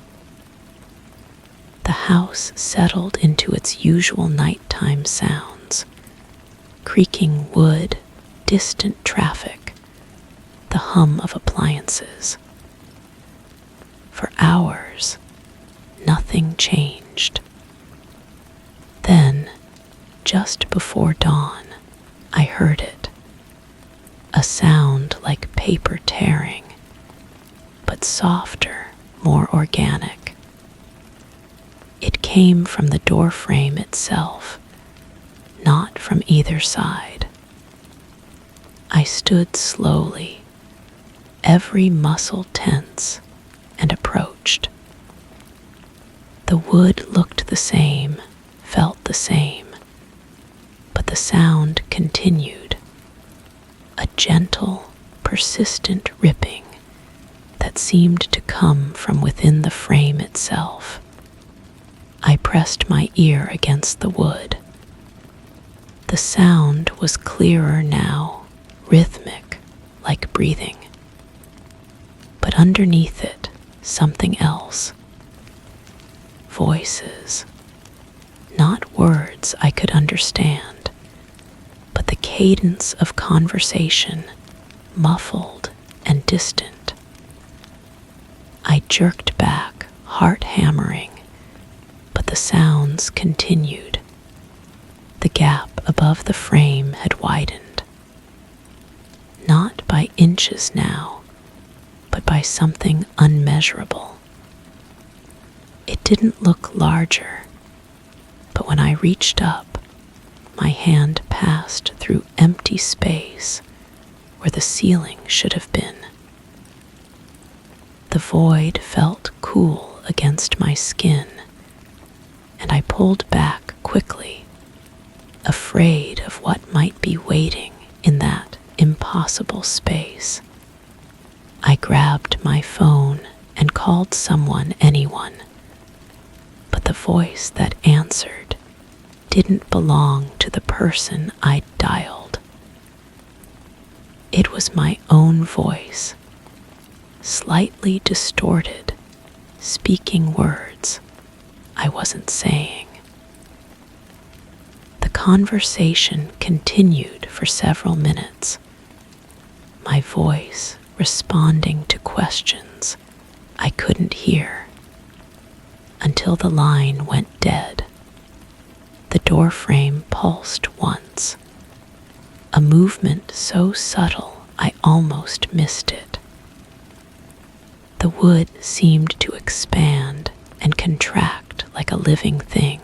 The house settled into its usual nighttime sounds, creaking wood, distant traffic, the hum of appliances. For hours, nothing changed. Then, just before dawn, I heard it. A sound like paper tearing, but softer, more organic. It came from the door frame itself, not from either side. I stood slowly, every muscle tense, and approached. The wood looked the same, felt the same, but the sound continued. A gentle, persistent ripping that seemed to come from within the frame itself. I pressed my ear against the wood. The sound was clearer now, rhythmic, like breathing. But underneath it, something else. voices, not words I could understand, but the cadence of conversation, muffled and distant. I jerked back, heart hammering, but the sounds continued. The gap above the frame had widened, not by inches now, but by something unmeasurable. It didn't look larger, but when I reached up, my hand passed through empty space where the ceiling should have been. The void felt cool against my skin, and I pulled back quickly, afraid of what might be waiting in that impossible space. I grabbed my phone and called anyone, but the voice that answered didn't belong to the person I'd dialed. It was my own voice, slightly distorted, speaking words I wasn't saying. The conversation continued for several minutes, my voice responding to questions I couldn't hear, until the line went dead. The doorframe pulsed once, a movement so subtle I almost missed it. The wood seemed to expand and contract like a living thing,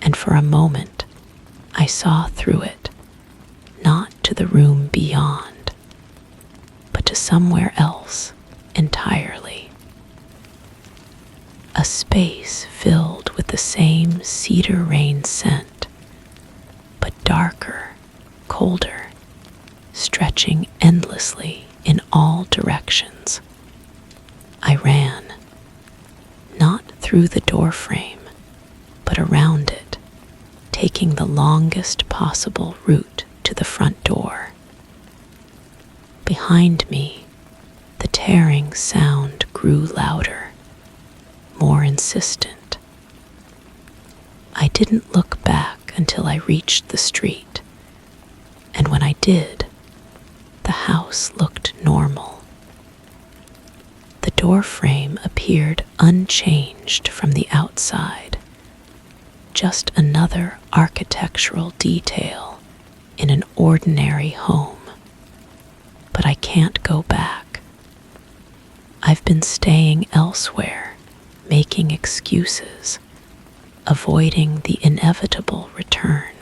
and for a moment I saw through it, not to the room beyond, but to somewhere else entirely. A space filled with the same cedar rain scent, but darker, colder, stretching endlessly in all directions. I ran, not through the doorframe, but around it, taking the longest possible route to the front door. Behind me, the tearing sound grew louder, more insistent. I didn't look back until I reached the street, and when I did, the house looked normal. The doorframe appeared unchanged from the outside, just another architectural detail in an ordinary home. But I can't go back. I've been staying elsewhere, making excuses, avoiding the inevitable return,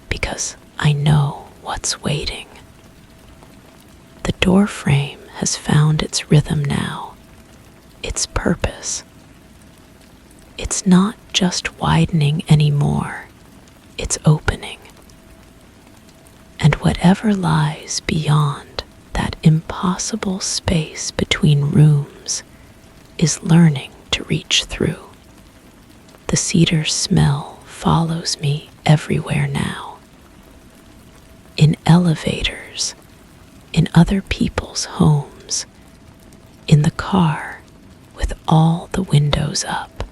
because I know what's waiting. The doorframe has found its rhythm now, its purpose. It's not just widening anymore, it's opening. And whatever lies beyond that impossible space between rooms is learning to reach through. The cedar smell follows me everywhere now. In elevators, in other people's homes, in the car with all the windows up.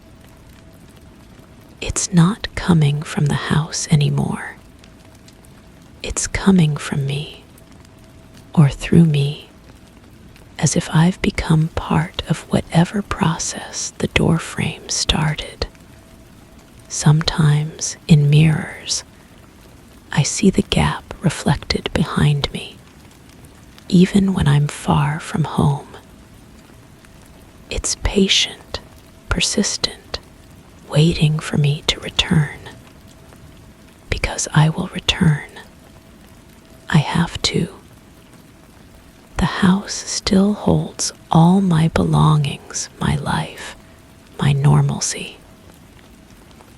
It's not coming from the house anymore. It's coming from me, or through me, as if I've become part of whatever process the doorframe started. Sometimes in mirrors, I see the gap reflected behind me, even when I'm far from home. It's patient, persistent, waiting for me to return, because I will return. I have to. The house still holds all my belongings, my life, my normalcy.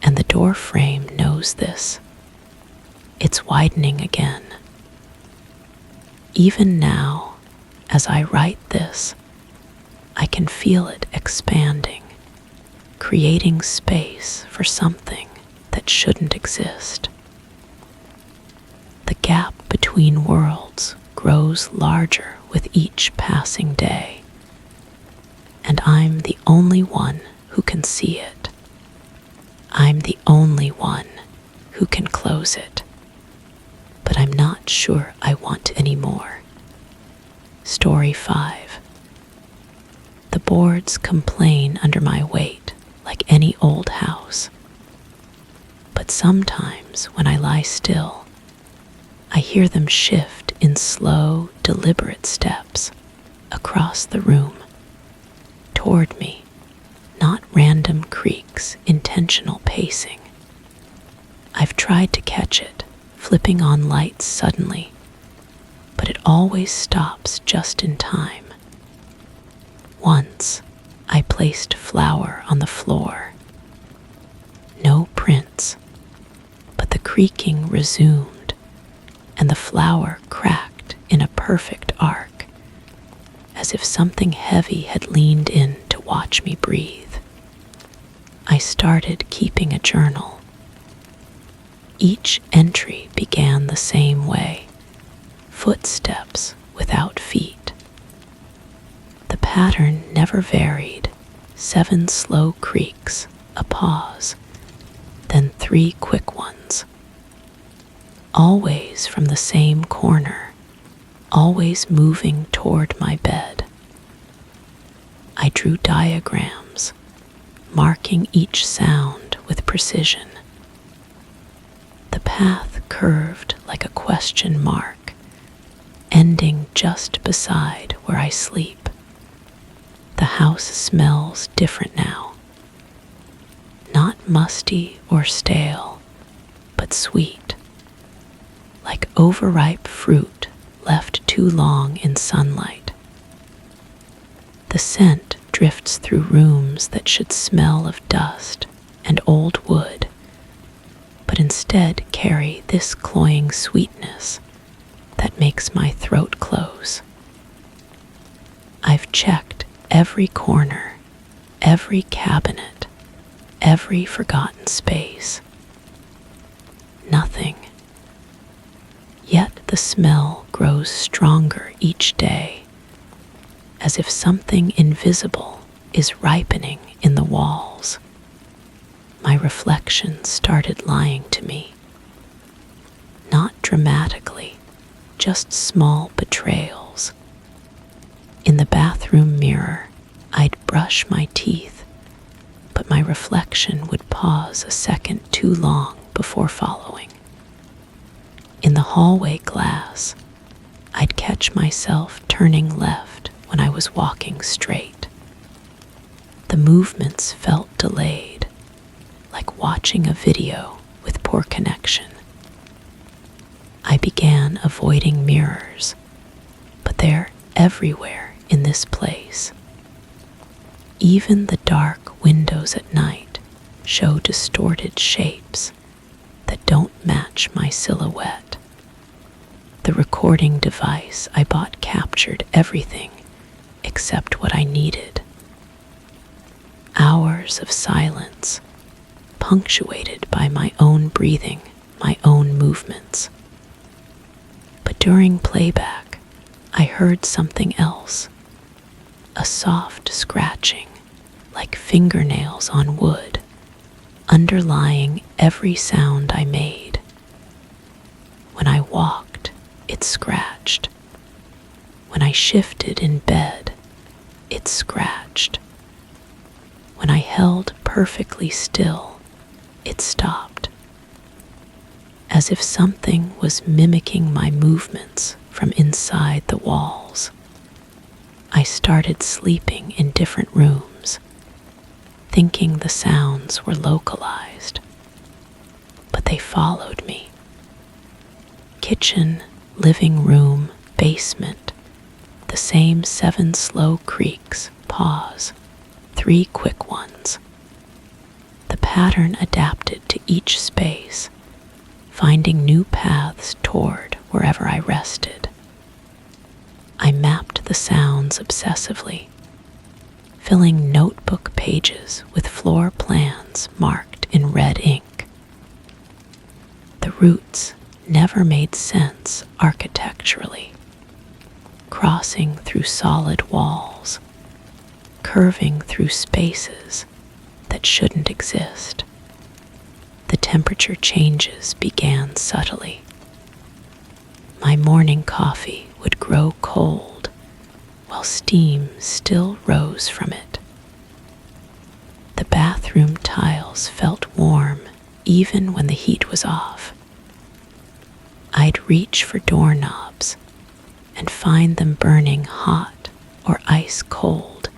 And the doorframe knows this. It's widening again. Even now, as I write this, I can feel it expanding, creating space for something that shouldn't exist. The gap between worlds grows larger with each passing day, and I'm the only one who can see it. I'm the only one who can close it. But I'm not sure I want any more. Story 5. The boards complain under my weight like any old house. But sometimes when I lie still, I hear them shift in slow, deliberate steps across the room, toward me, not random creaks, intentional pacing. I've tried to catch it, flipping on lights suddenly, but it always stops just in time. Once, I placed flour on the floor. No prints, but the creaking resumed, and the flour cracked in a perfect arc, as if something heavy had leaned in to watch me breathe. I started keeping a journal. Each entry began the same way, footsteps without feet. The pattern never varied, 7 slow creaks, a pause, then 3 quick ones. Always from the same corner, always moving toward my bed. I drew diagrams, marking each sound with precision. The path curved like a question mark, ending just beside where I sleep. The house smells different now. Not musty or stale, but sweet, like overripe fruit left too long in sunlight. The scent drifts through rooms that should smell of dust and old wood, but instead carry this cloying sweetness that makes my throat close. I've checked every corner, every cabinet, every forgotten space. Nothing. Yet the smell grows stronger each day, as if something invisible is ripening in the walls. My reflection started lying to me. Not dramatically, just small betrayals. In the bathroom mirror, I'd brush my teeth, but my reflection would pause a second too long before following. In the hallway glass, I'd catch myself turning left when I was walking straight. The movements felt delayed, like watching a video with poor connection. I began avoiding mirrors, but they're everywhere in this place. Even the dark windows at night show distorted shapes that don't match my silhouette. The recording device I bought captured everything except what I needed. Hours of silence, punctuated by my own breathing, my own movements. But during playback, I heard something else, a soft scratching, like fingernails on wood, underlying every sound I made. When I walked, it scratched. When I shifted in bed, it scratched. When I held perfectly still, it stopped. As if something was mimicking my movements from inside the walls. I started sleeping in different rooms, thinking the sounds were localized, but they followed me. Kitchen, living room, basement, the same 7 slow creaks, pause, 3 quick ones. The pattern adapted to each space, finding new paths toward wherever I rested. I mapped the sounds obsessively, filling notebook pages with floor plans marked in red ink. The roots never made sense architecturally, crossing through solid walls, curving through spaces that shouldn't exist. The temperature changes began subtly. My morning coffee would grow cold while steam still rose from it. The bathroom tiles felt warm even when the heat was off. I'd reach for doorknobs and find them burning hot or ice cold,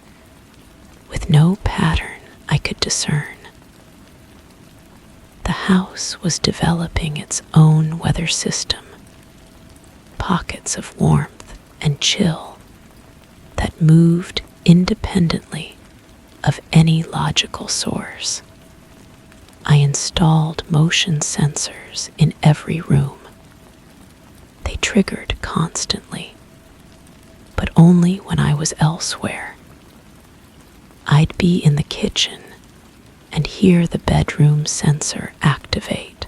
with no pattern I could discern. The house was developing its own weather system, pockets of warmth and chill that moved independently of any logical source. I installed motion sensors in every room. They triggered constantly, but only when I was elsewhere. I'd be in the kitchen and hear the bedroom sensor activate.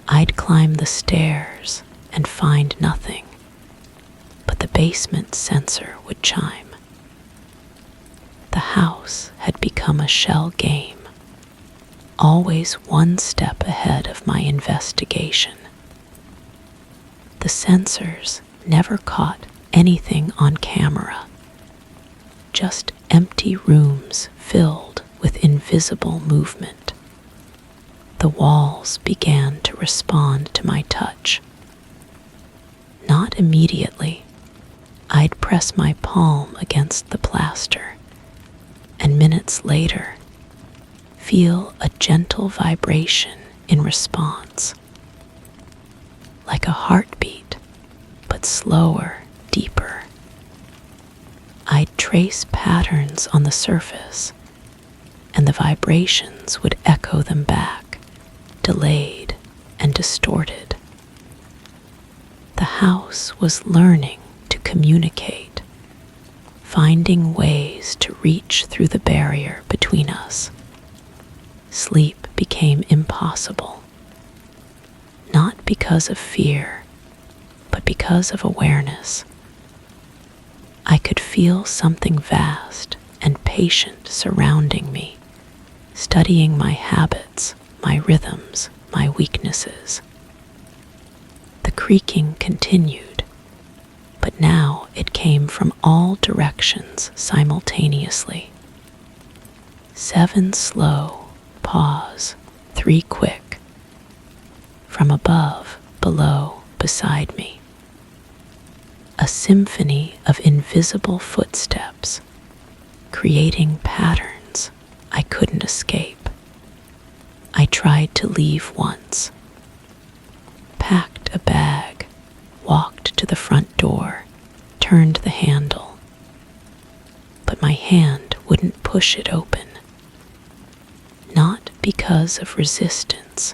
I'd climb the stairs and find nothing, but the basement sensor would chime. The house had become a shell game, always one step ahead of my investigation. The sensors never caught anything on camera, just empty rooms filled with invisible movement. The walls began to respond to my touch. Not immediately. I'd press my palm against the plaster, and minutes later, feel a gentle vibration in response. Like a heartbeat, but slower, deeper. I'd trace patterns on the surface, and the vibrations would echo them back, delayed and distorted. The house was learning to communicate, finding ways to reach through the barrier between us. Sleep became impossible, not because of fear, but because of awareness. I could feel something vast and patient surrounding me, studying my habits, my rhythms, my weaknesses. The creaking continued, but now it came from all directions simultaneously. 7 slow, pause, 3 quick. From above, below, beside me. A symphony of invisible footsteps, creating patterns I couldn't escape. I tried to leave once, packed a bag, walked to the front door, turned the handle, but my hand wouldn't push it open. Not because of resistance,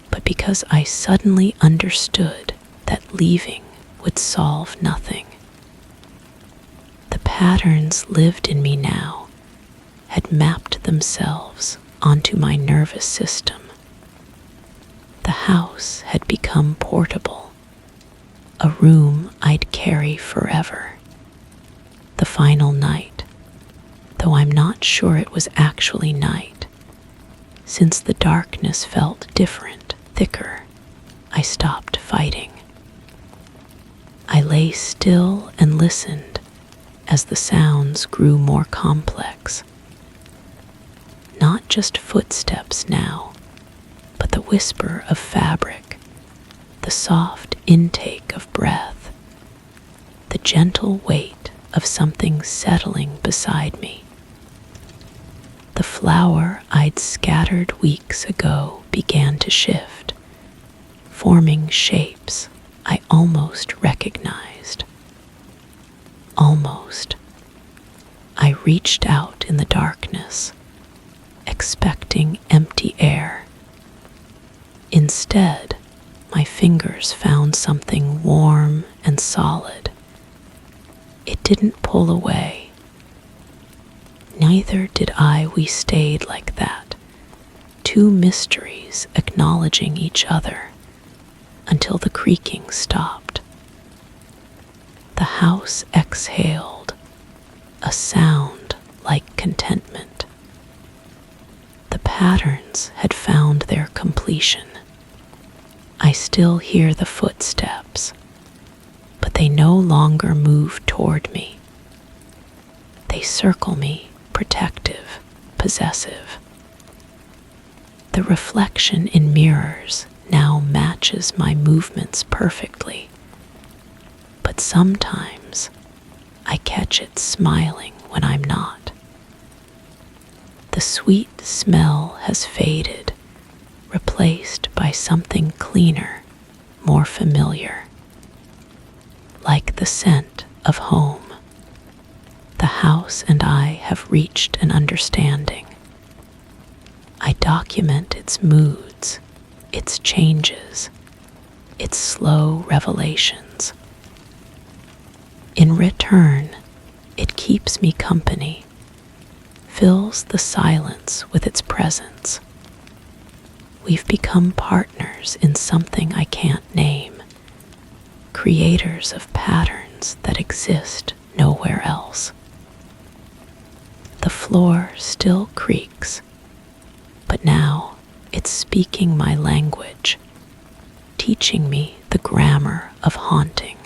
but because I suddenly understood that leaving would solve nothing. The patterns lived in me now, had mapped themselves onto my nervous system. The house had become portable, a room I'd carry forever. The final night, though I'm not sure it was actually night, since the darkness felt different, thicker, I stopped fighting. I lay still and listened as the sounds grew more complex. Not just footsteps now, but the whisper of fabric, the soft intake of breath, the gentle weight of something settling beside me. The flower I'd scattered weeks ago began to shift, forming shapes I almost recognized. Almost. I reached out in the darkness, expecting empty air. Instead, my fingers found something warm and solid. It didn't pull away. Neither did I. We stayed like that, 2 mysteries acknowledging each other, until the creaking stopped. The house exhaled, a sound like contentment. The patterns had found their completion. I still hear the footsteps, but they no longer move toward me. They circle me, protective, possessive. The reflection in mirrors now matches my movements perfectly, but sometimes I catch it smiling when I'm not. The sweet smell has faded, replaced by something cleaner, more familiar. Like the scent of home, the house and I have reached an understanding. I document its moods, its changes, its slow revelations. In return, it keeps me company, fills the silence with its presence. We've become partners in something I can't name, creators of patterns that exist nowhere else. The floor still creaks, but now it's speaking my language, teaching me the grammar of haunting.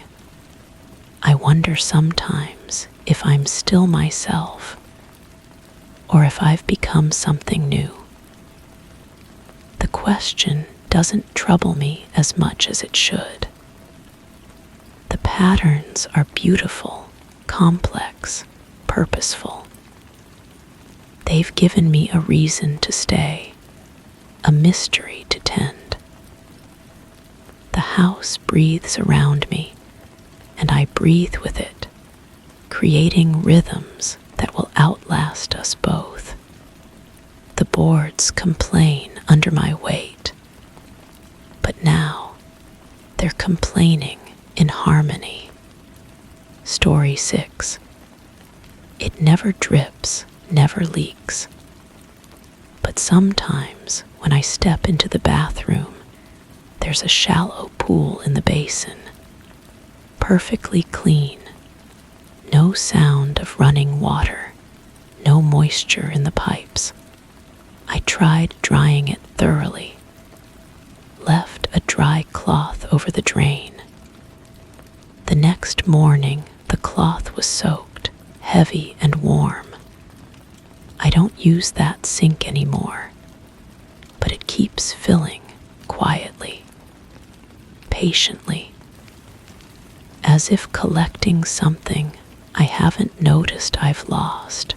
I wonder sometimes if I'm still myself, or if I've become something new. The question doesn't trouble me as much as it should. The patterns are beautiful, complex, purposeful. They've given me a reason to stay, a mystery to tend. The house breathes around me, and I breathe with it, creating rhythms that will outlast us both. The boards complain under my weight, but now they're complaining in harmony. Story 6. It never drips, never leaks. But sometimes when I step into the bathroom, there's a shallow pool in the basin, perfectly clean. No sound of running water, no moisture in the pipes. I tried drying it thoroughly, left a dry cloth over the drain. The next morning, the cloth was soaked, heavy and warm. I don't use that sink anymore, but it keeps filling quietly, patiently, as if collecting something I haven't noticed I've lost.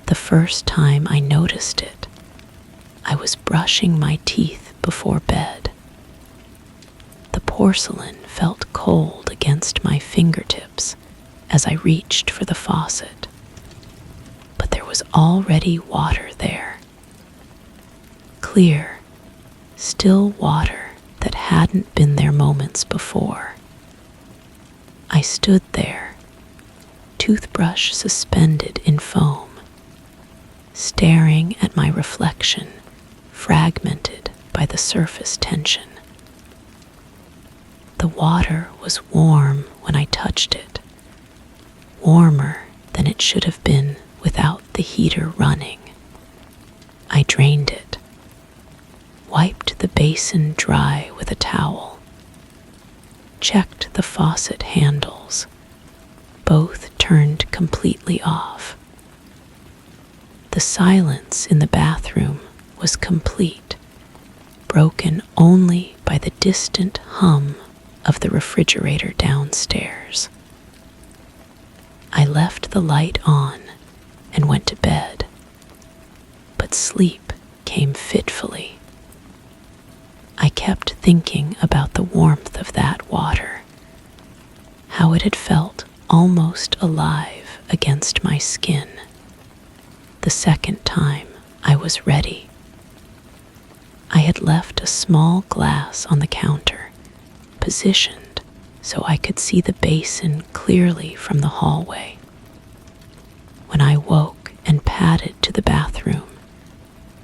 The first time I noticed it, I was brushing my teeth before bed. The porcelain felt cold against my fingertips as I reached for the faucet, but there was already water there. Clear, still water that hadn't been there moments before. I stood there, toothbrush suspended in foam, staring at my reflection, fragmented by the surface tension. The water was warm when I touched it, warmer than it should have been without the heater running. I drained it, wiped the basin dry with a towel, checked the faucet handles, both turned completely off. The silence in the bathroom was complete, broken only by the distant hum of the refrigerator downstairs. I left the light on and went to bed, but sleep came fitfully. I kept thinking about the warmth of that water, how it had felt almost alive against my skin. The second time I was ready. I had left a small glass on the counter, positioned so I could see the basin clearly from the hallway. When I woke and padded to the bathroom,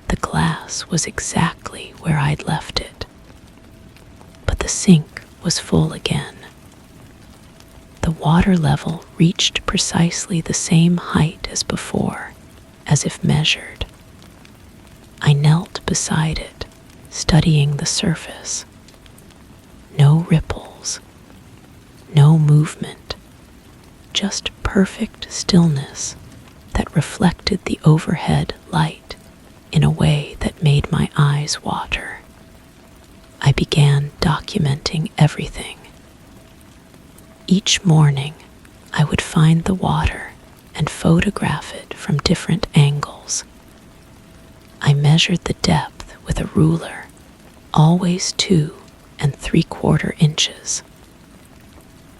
the glass was exactly where I'd left it. But the sink was full again. The water level reached precisely the same height as before, as if measured. I knelt beside it, studying the surface. No ripples, no movement, just perfect stillness that reflected the overhead light in a way that made my eyes water. I began documenting everything. Each morning, I would find the water and photograph it from different angles. I measured the depth with a ruler, always 2 3/4 inches.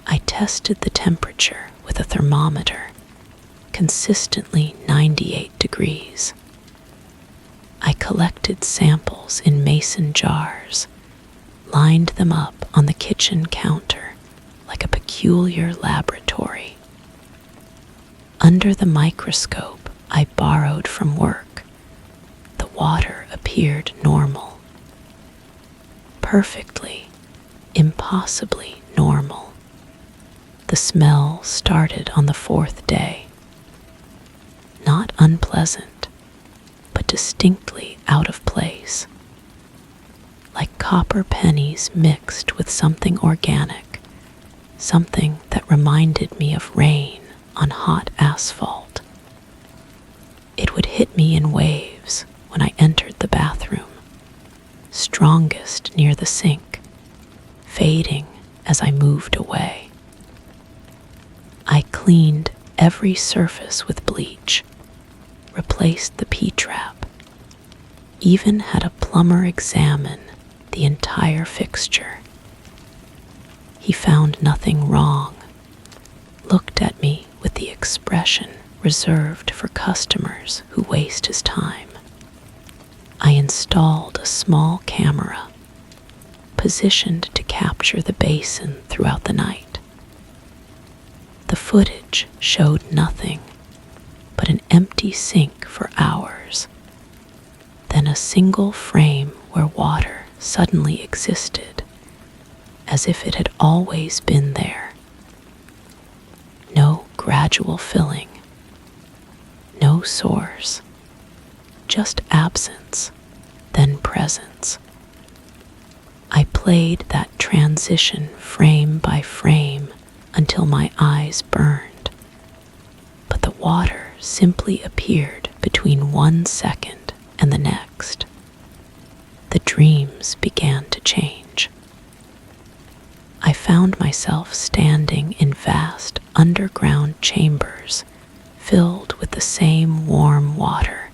I tested the temperature with a thermometer, consistently 98 degrees. I collected samples in mason jars, lined them up on the kitchen counter like a peculiar laboratory. Under the microscope I borrowed from work, the water appeared normal. Perfectly, impossibly normal. The smell started on the 4th day. Not unpleasant, but distinctly out of place. Like copper pennies mixed with something organic, something that reminded me of rain on hot asphalt. It would hit me in waves when I entered the bathroom, strongest near the sink, fading as I moved away. I cleaned every surface with bleach, replaced the P-trap, even had a plumber examine the entire fixture. He found nothing wrong, looked at me with the expression reserved for customers who waste his time. I installed a small camera, positioned to capture the basin throughout the night. The footage showed nothing but an empty sink for hours, then a single frame where water suddenly existed, as if it had always been there. No gradual filling, no source, just absence, then presence. I played that transition frame by frame until my eyes burned, but the water simply appeared between 1 second and the next. The dreams began to change. I found myself standing in vast underground chambers filled with the same warm water,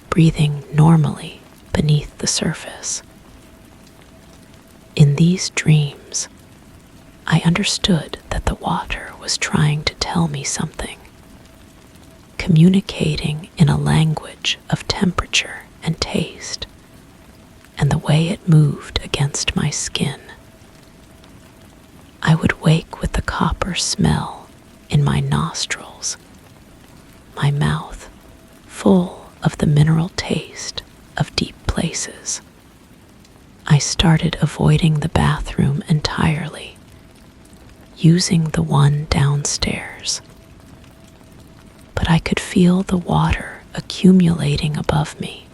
breathing normally beneath the surface. In these dreams, I understood that the water was trying to tell me something, communicating in a language of temperature and taste, and the way it moved against my skin. I would wake with the copper smell in my nostrils, my mouth full of the mineral taste of deep places. I started avoiding the bathroom entirely, using the one downstairs. But I could feel the water accumulating above me,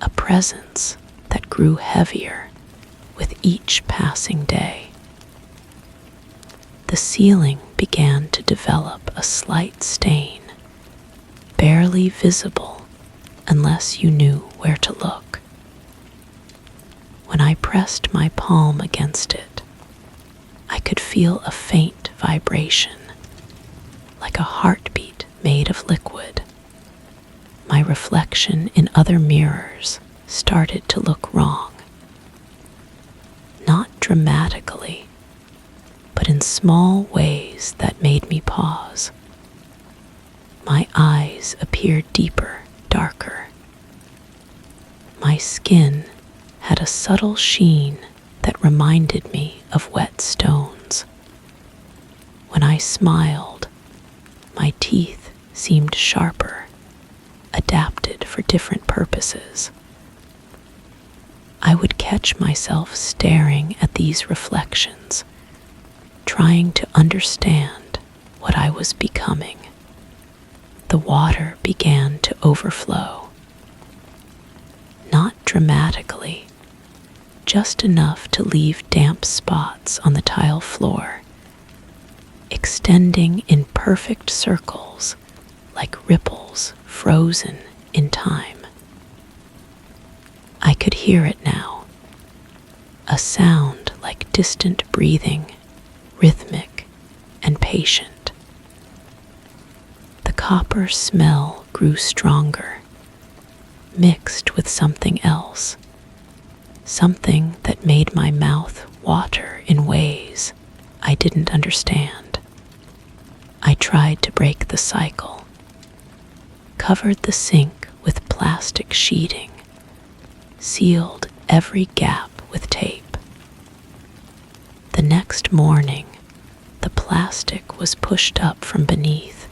a presence that grew heavier with each passing day. The ceiling began to develop a slight stain, barely visible unless you knew where to look. When I pressed my palm against it, I could feel a faint vibration, like a heartbeat made of liquid. My reflection in other mirrors started to look wrong. Not dramatically, but in small ways that made me pause. My eyes appeared deeper, darker. My skin had a subtle sheen that reminded me of wet stones. When I smiled, my teeth seemed sharper, adapted for different purposes. I would catch myself staring at these reflections, trying to understand what I was becoming. The water began to overflow. Not dramatically, just enough to leave damp spots on the tile floor, extending in perfect circles like ripples frozen in time. I could hear it now, a sound like distant breathing, rhythmic and patient. The copper smell grew stronger, mixed with something else, something that made my mouth water in ways I didn't understand. I tried to break the cycle, covered the sink with plastic sheeting, sealed every gap with tape. The next morning, the plastic was pushed up from beneath,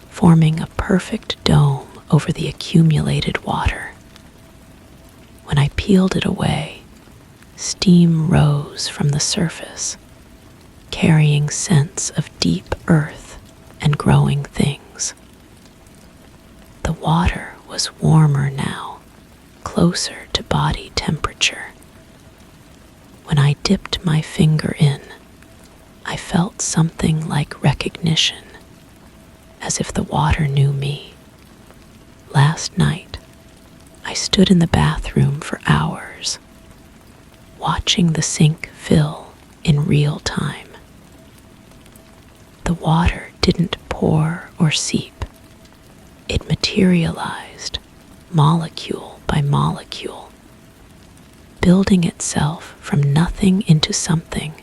forming a perfect dome over the accumulated water. When I peeled it away, steam rose from the surface, carrying scents of deep earth and growing things. The water was warmer now, closer to body temperature. When I dipped my finger in, I felt something like recognition, as if the water knew me. Last night, I stood in the bathroom for hours, watching the sink fill in real time. The water didn't pour or seep. It materialized, molecule by molecule, building itself from nothing into something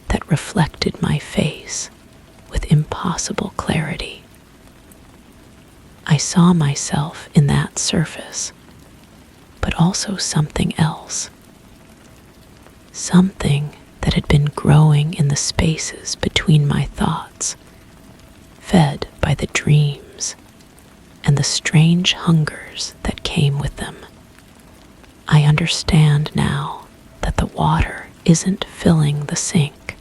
that reflected my face with impossible clarity. I saw myself in that surface, but also something else. Something that had been growing in the spaces between my thoughts, fed by the dreams and the strange hungers that came with them. I understand now that the water isn't filling the sink.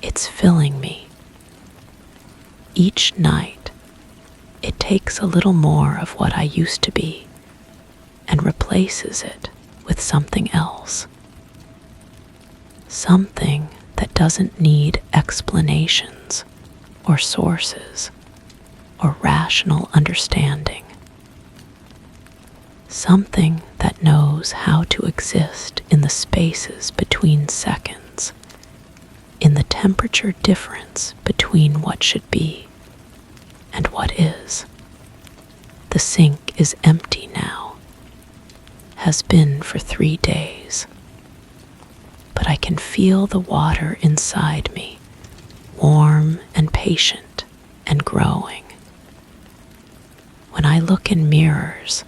It's filling me. Each night, it takes a little more of what I used to be and replaces it with something else. Something that doesn't need explanations or sources or rational understanding. Something that knows how to exist in the spaces between seconds, in the temperature difference between what should be and what is. The sink is empty now, has been for 3 days, but I can feel the water inside me, warm and patient and growing. When I look in mirrors,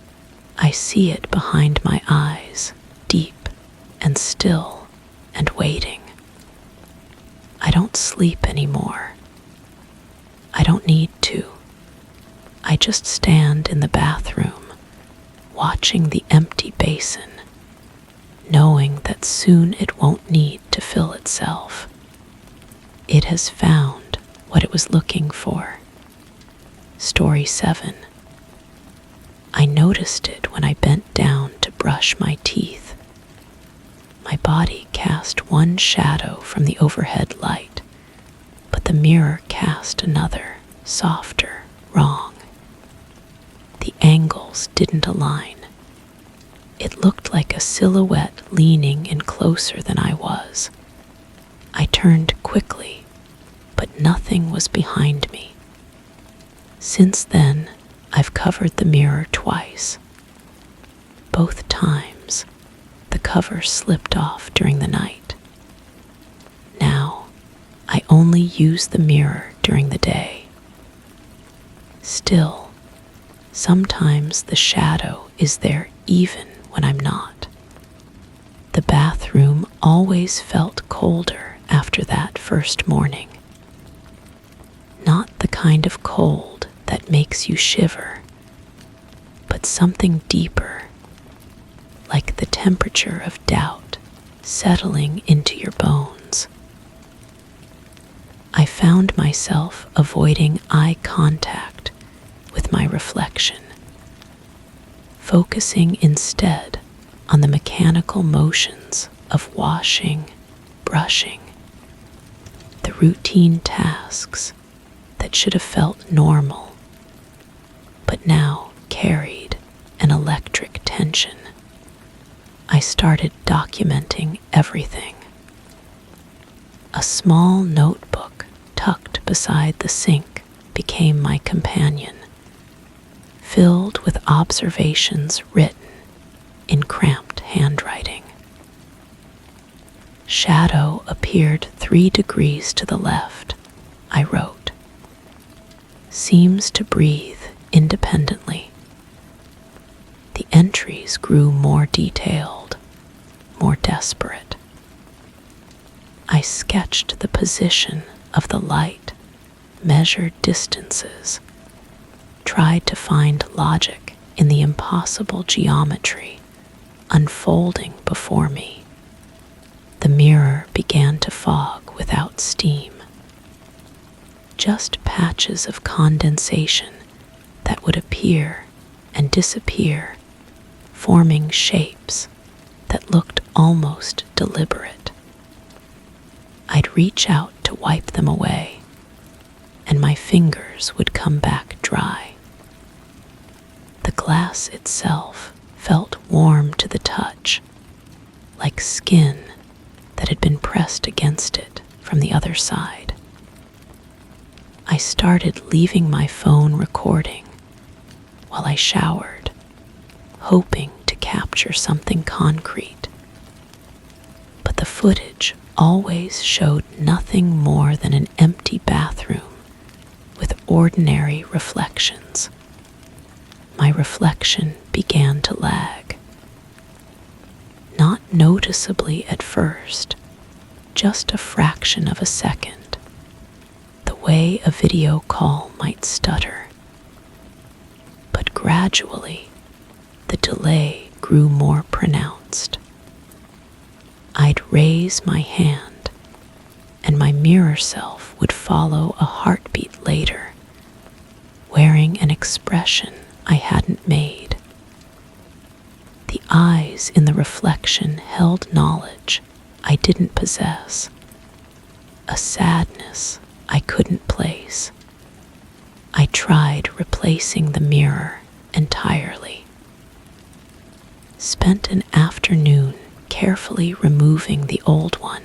I see it behind my eyes, deep and still and waiting. I don't sleep anymore. I don't need to. I just stand in the bathroom, watching the empty basin, knowing that soon it won't need to fill itself. It has found what it was looking for. Story 7. I noticed it when I bent down to brush my teeth. My body cast one shadow from the overhead light, but the mirror cast another, softer, wrong. The angles didn't align. It looked like a silhouette leaning in closer than I was. I turned quickly, but nothing was behind me. Since then, I've covered the mirror twice. Both times, the cover slipped off during the night. Now, I only use the mirror during the day. Still, sometimes the shadow is there even when I'm not. The bathroom always felt colder after that first morning. Not the kind of cold that makes you shiver, but something deeper, like the temperature of doubt settling into your bones. I found myself avoiding eye contact with my reflection, focusing instead on the mechanical motions of washing, brushing, the routine tasks that should have felt normal, but now carried an electric tension. I started documenting everything. A small notebook tucked beside the sink became my companion, filled with observations written in cramped handwriting. Shadow appeared 3 degrees to the left, I wrote. Seems to breathe independently. The entries grew more detailed, more desperate. I sketched the position of the light, measured distances, tried to find logic in the impossible geometry unfolding before me. The mirror began to fog without steam. Just patches of condensation that would appear and disappear, forming shapes that looked almost deliberate. I'd reach out to wipe them away, and my fingers would come back dry. The glass itself felt warm to the touch, like skin that had been pressed against it from the other side. I started leaving my phone recording while I showered, hoping to capture something concrete. But the footage always showed nothing more than an empty bathroom with ordinary reflections. My reflection began to lag. Not noticeably at first, just a fraction of a second, the way a video call might stutter. But gradually, the delay grew more pronounced. I'd raise my hand, and my mirror self would follow a heartbeat later, wearing an expression I hadn't made. The eyes in the reflection held knowledge I didn't possess, a sadness I couldn't place. I tried replacing the mirror entirely. Spent an afternoon carefully removing the old one,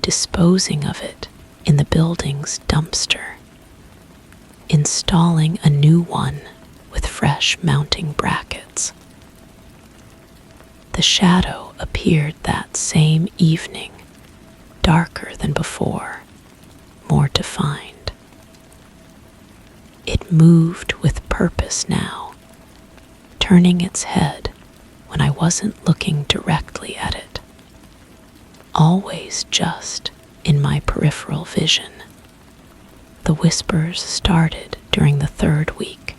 disposing of it in the building's dumpster, installing a new one with fresh mounting brackets. The shadow appeared that same evening, darker than before, more defined. It moved with purpose now, turning its head when I wasn't looking directly at it, always just in my peripheral vision. The whispers started during the 3rd week.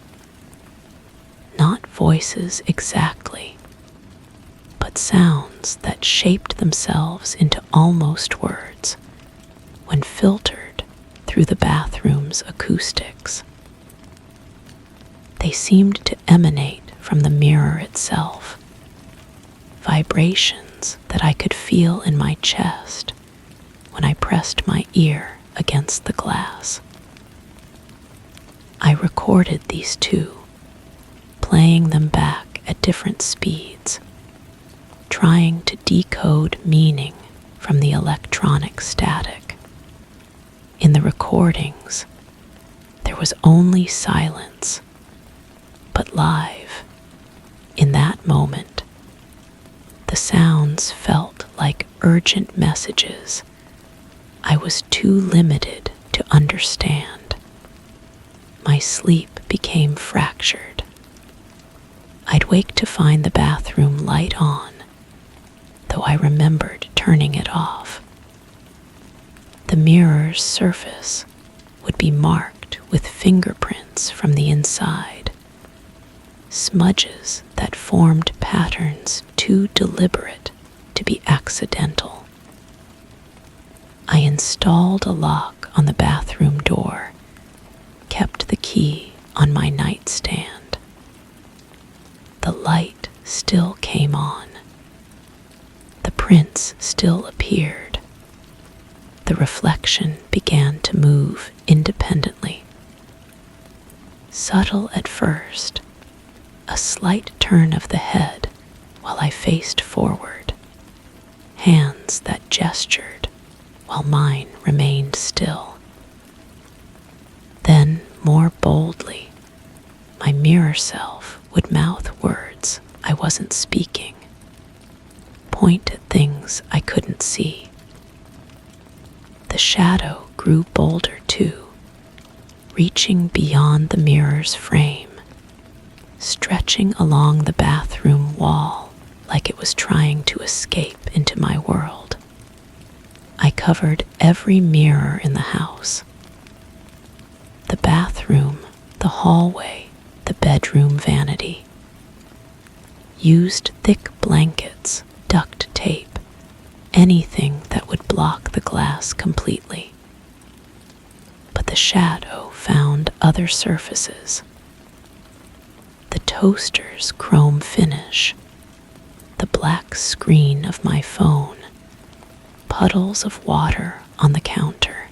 Not voices exactly, but sounds that shaped themselves into almost words when filtered through the bathroom's acoustics. They seemed to emanate from the mirror itself, vibrations that I could feel in my chest when I pressed my ear against the glass. I recorded these too, playing them back at different speeds, trying to decode meaning from the electronic static. In the recordings, there was only silence, but live, in that moment, the sounds felt like urgent messages I was too limited to understand. My sleep became fractured. I'd wake to find the bathroom light on, though I remembered turning it off. The mirror's surface would be marked with fingerprints from the inside, smudges that formed patterns too deliberate to be accidental. I installed a lock on the bathroom door, kept the key on my nightstand. The light still came on. The prints still appeared. The reflection began to move independently. Subtle at first, a slight turn of the head while I faced forward, hands that gestured while mine remained still. Then, more boldly, my mirror self would mouth words I wasn't speaking, point at things I couldn't see. The shadow grew bolder too, reaching beyond the mirror's frame, stretching along the bathroom wall like it was trying to escape into my world. I covered every mirror in the house. The bathroom, the hallway, the bedroom vanity. Used thick blankets, duct tape, anything that would block the glass completely. But the shadow found other surfaces. The toaster's chrome finish, the black screen of my phone, puddles of water on the counter.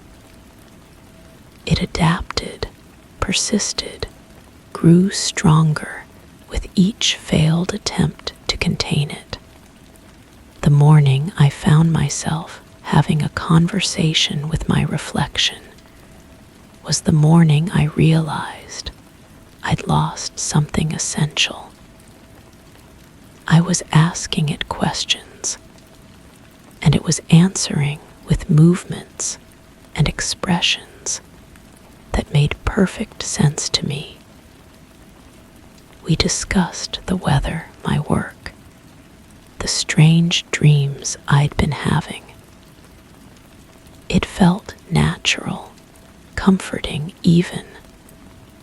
It adapted, persisted, grew stronger with each failed attempt to contain it. The morning I found myself having a conversation with my reflection was the morning I realized I'd lost something essential. I was asking it questions, and it was answering with movements and expressions that made perfect sense to me. We discussed the weather, my work, the strange dreams I'd been having. It felt natural, comforting even,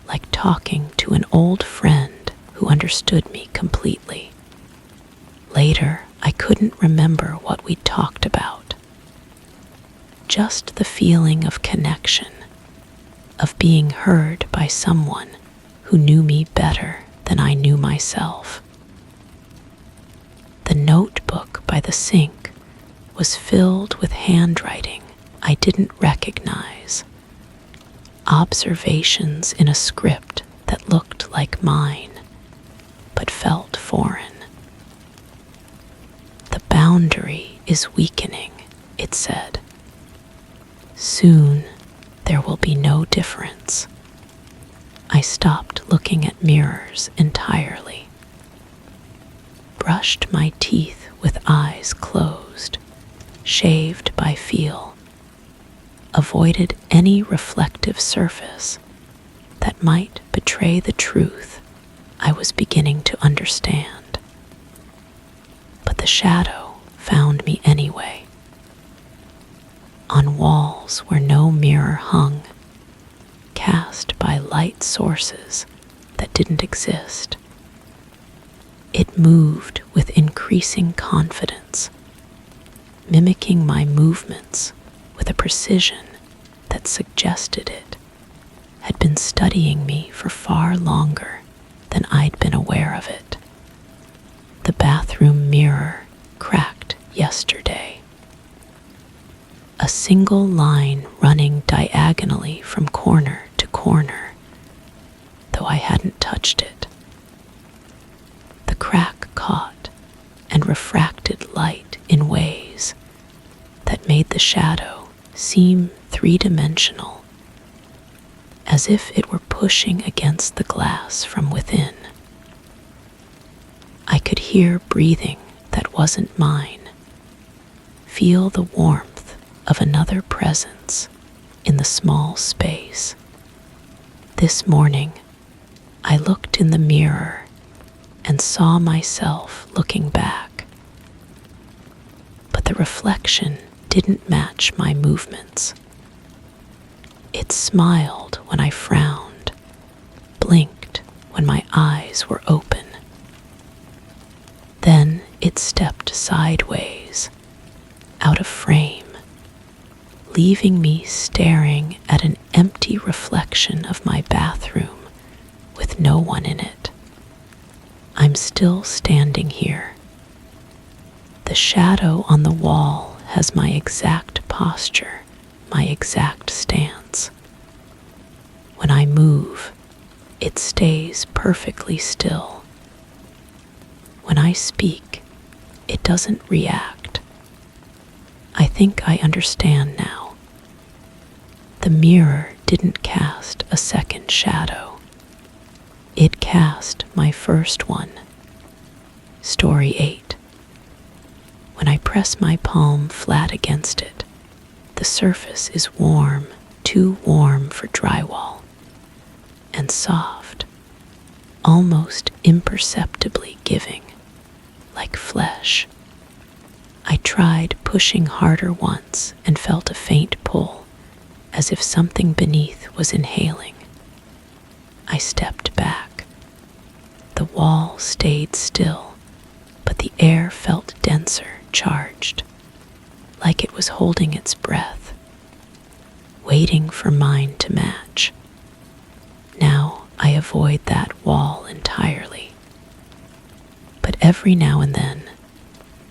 like talking to an old friend who understood me completely. Later, I couldn't remember what we'd talked about. Just the feeling of connection, of being heard by someone who knew me better than I knew myself. The notebook by the sink was filled with handwriting I didn't recognize, observations in a script that looked like mine, but felt foreign. The boundary is weakening, it said. Soon there will be no difference. I stopped looking at mirrors entirely, brushed my teeth with eyes closed, shaved by feel, avoided any reflective surface that might betray the truth I was beginning to understand. But the shadow found me anyway. On walls where no mirror hung, cast by light sources that didn't exist. It moved with increasing confidence, mimicking my movements with a precision that suggested it had been studying me for far longer than I'd been aware of it. The bathroom mirror cracked yesterday. A single line running diagonally from corner to corner, though I hadn't touched it. The crack caught and refracted light in ways that made the shadow seem three-dimensional, as if it were pushing against the glass from within. I could hear breathing that wasn't mine, feel the warmth of another presence in the small space. This morning, I looked in the mirror and saw myself looking back. But the reflection didn't match my movements. It smiled when I frowned, blinked when my eyes were open. Then it stepped sideways, out of frame, leaving me staring at an empty reflection of my bathroom with no one in it. I'm still standing here. The shadow on the wall has my exact posture, my exact stance. When I move, it stays perfectly still. When I speak, it doesn't react. I think I understand now. The mirror didn't cast a second shadow. It cast my first one. Story 8. When I press my palm flat against it, the surface is warm, too warm for drywall, and soft, almost imperceptibly giving, like flesh. I tried pushing harder once and felt a faint pull, as if something beneath was inhaling. I stepped back. The wall stayed still, but the air felt denser, charged, like it was holding its breath, waiting for mine to match. Now I avoid that wall entirely. But every now and then,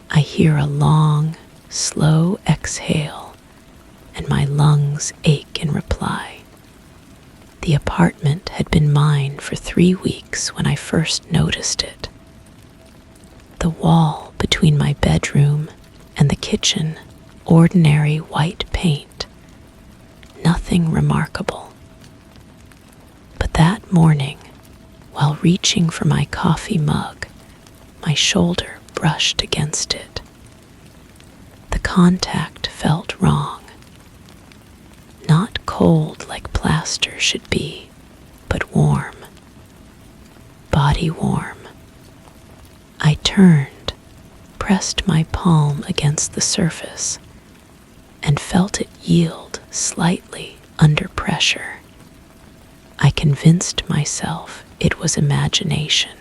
I hear a long, slow exhale, and my lungs ache in reply. The apartment had been mine for 3 weeks when I first noticed it. The wall between my bedroom and the kitchen, ordinary white paint, nothing remarkable. But that morning, while reaching for my coffee mug, my shoulder brushed against it. The contact felt wrong. Not cold like plaster should be, but warm. Body warm. I turned, pressed my palm against the surface, and felt it yield slightly under pressure. I convinced myself it was imagination.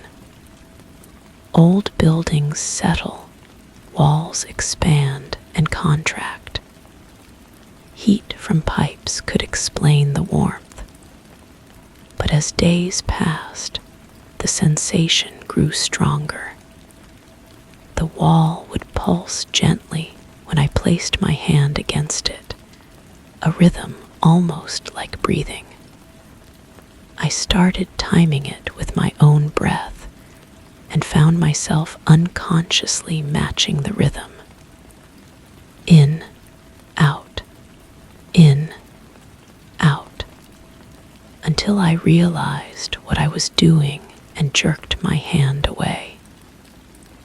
Old buildings settle, walls expand and contract. Heat from pipes could explain the warmth. But as days passed, the sensation grew stronger. The wall would pulse gently when I placed my hand against it, a rhythm almost like breathing. I started timing it with my own breath, and found myself unconsciously matching the rhythm. In, out, until I realized what I was doing and jerked my hand away.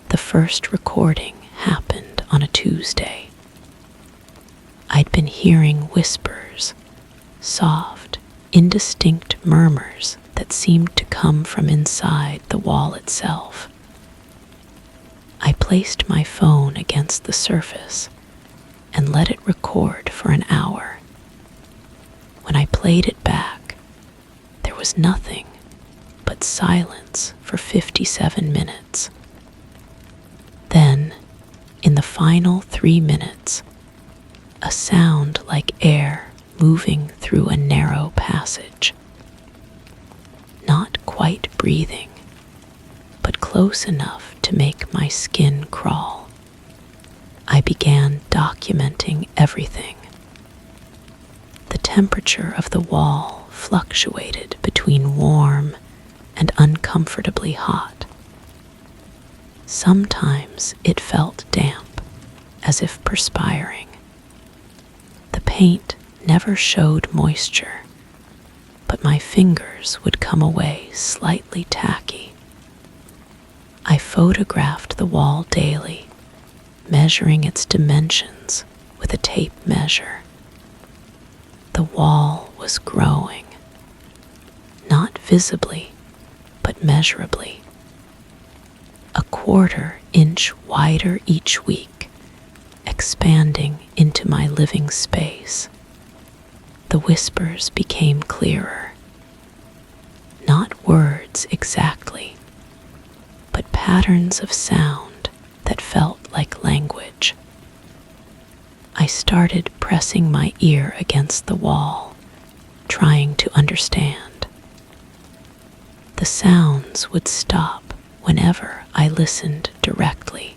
The first recording happened on a Tuesday. I'd been hearing whispers, soft, indistinct murmurs that seemed to come from inside the wall itself. I placed my phone against the surface and let it record for an hour. When I played it back, there was nothing but silence for 57 minutes. Then, in the final 3 minutes, a sound like air moving through a narrow passage. Not quite breathing, but close enough to make my skin crawl. I began documenting everything. The temperature of the wall fluctuated between warm and uncomfortably hot. Sometimes it felt damp, as if perspiring. The paint never showed moisture, but my fingers would come away slightly tacky. I photographed the wall daily, measuring its dimensions with a tape measure. The wall was growing, not visibly, but measurably. A 1/4 inch wider each week, expanding into my living space. The whispers became clearer. Not words exactly, but patterns of sound that felt like language. I started pressing my ear against the wall, trying to understand. The sounds would stop whenever I listened directly,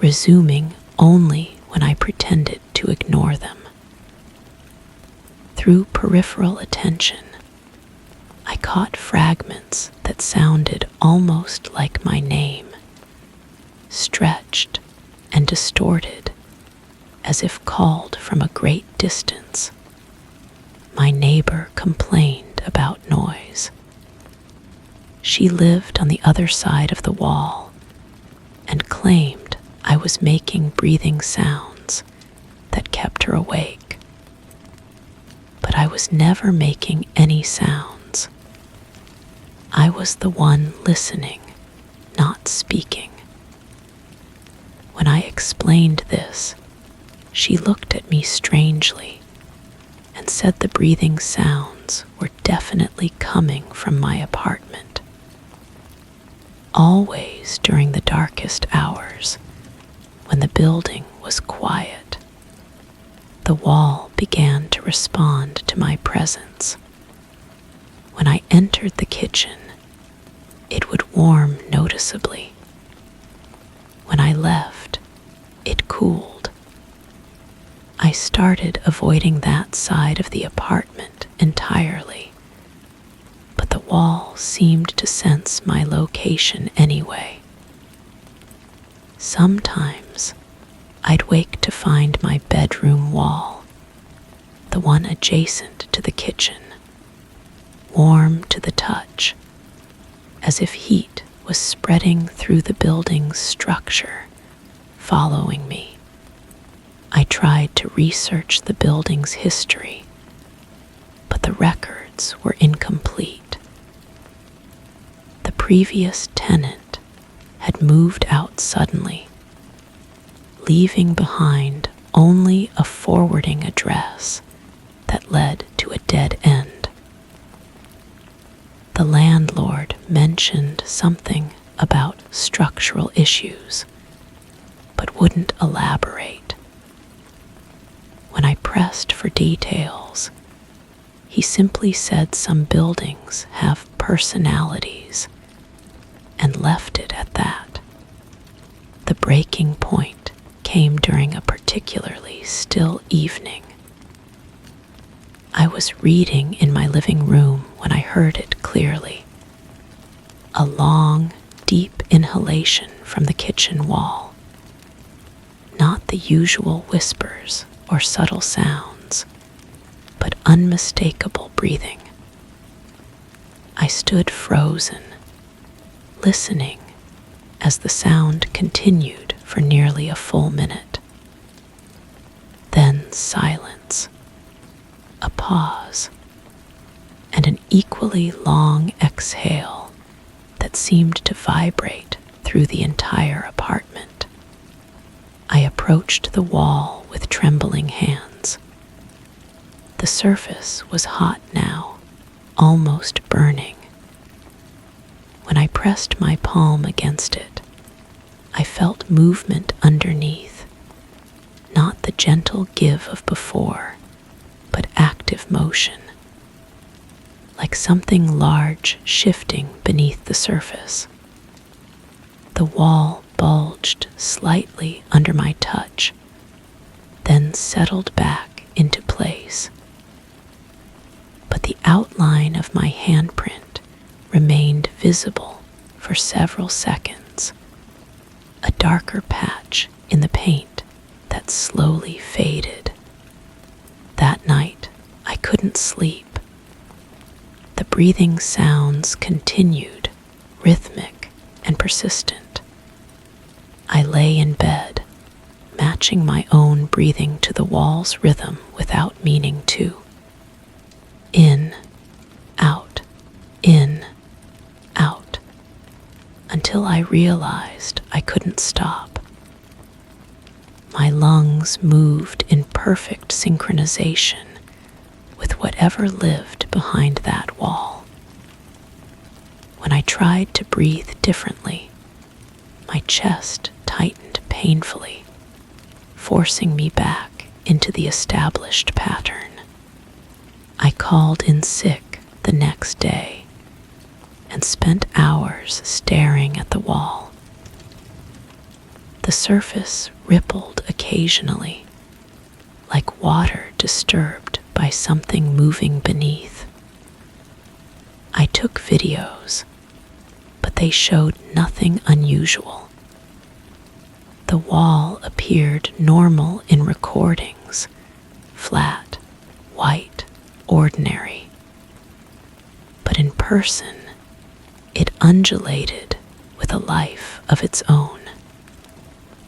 resuming only when I pretended to ignore them. Through peripheral attention, I caught fragments that sounded almost like my name, stretched and distorted as if called from a great distance. My neighbor complained about noise. She lived on the other side of the wall and claimed I was making breathing sounds that kept her awake. But I was never making any sounds. I was the one listening, not speaking. When I explained this, she looked at me strangely and said the breathing sounds were definitely coming from my apartment. Always during the darkest hours, when the building was quiet, the wall began to respond to my presence. When I entered the kitchen, it would warm noticeably. When I left, it cooled. I started avoiding that side of the apartment entirely, but the wall seemed to sense my location anyway. Sometimes I'd wake to find my bedroom wall, the one adjacent to the kitchen, warm to the touch, as if heat was spreading through the building's structure, following me. I tried to research the building's history, but the records were incomplete. The previous tenant had moved out suddenly, leaving behind only a forwarding address that led to a dead end. The landlord mentioned something about structural issues, but wouldn't elaborate. When I pressed for details, he simply said some buildings have personalities and left it at that. The breaking point came during a particularly still evening. I was reading in my living room when I heard it clearly. A long, deep inhalation from the kitchen wall. Not the usual whispers or subtle sounds, but unmistakable breathing. I stood frozen, listening as the sound continued for nearly a full minute. Then silence, a pause, and an equally long exhale that seemed to vibrate through the entire apartment. I approached the wall with trembling hands. The surface was hot now, almost burning. When I pressed my palm against it, I felt movement underneath, not the gentle give of before, but active motion, like something large shifting beneath the surface. The wall bulged slightly under my touch, then settled back into place. But the outline of my handprint remained visible for several seconds, a darker patch in the paint that slowly faded. That night, I couldn't sleep. The breathing sounds continued, rhythmic and persistent. I lay in bed, matching my own breathing to the wall's rhythm without meaning to. In, out, until I realized I couldn't stop. My lungs moved in perfect synchronization with whatever lived behind that wall. When I tried to breathe differently, my chest tightened painfully, forcing me back into the established pattern. I called in sick the next day and spent hours staring at the wall. The surface rippled occasionally, like water disturbed by something moving beneath. I took videos, but they showed nothing unusual. The wall appeared normal in recordings, flat, white, ordinary. But in person, it undulated with a life of its own.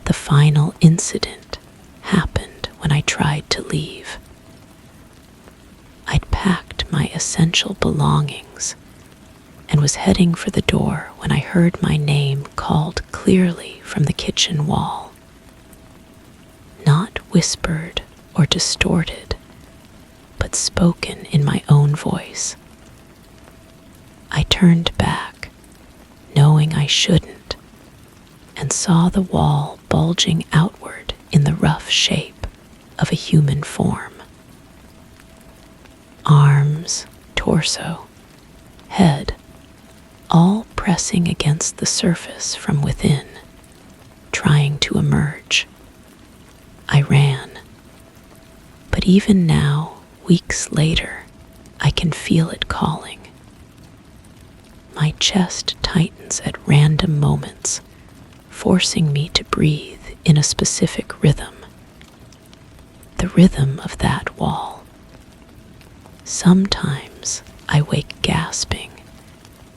The final incident happened when I tried to leave. I'd packed my essential belongings and was heading for the door when I heard my name called clearly from the kitchen wall. Not whispered or distorted, but spoken in my own voice. I turned back, knowing I shouldn't, and saw the wall bulging outward in the rough shape of a human form. Arms, torso, head, all pressing against the surface from within, trying to emerge. I ran. But even now, weeks later, I can feel it calling. My chest tightens at random moments, forcing me to breathe in a specific rhythm. The rhythm of that wall. Sometimes I wake gasping,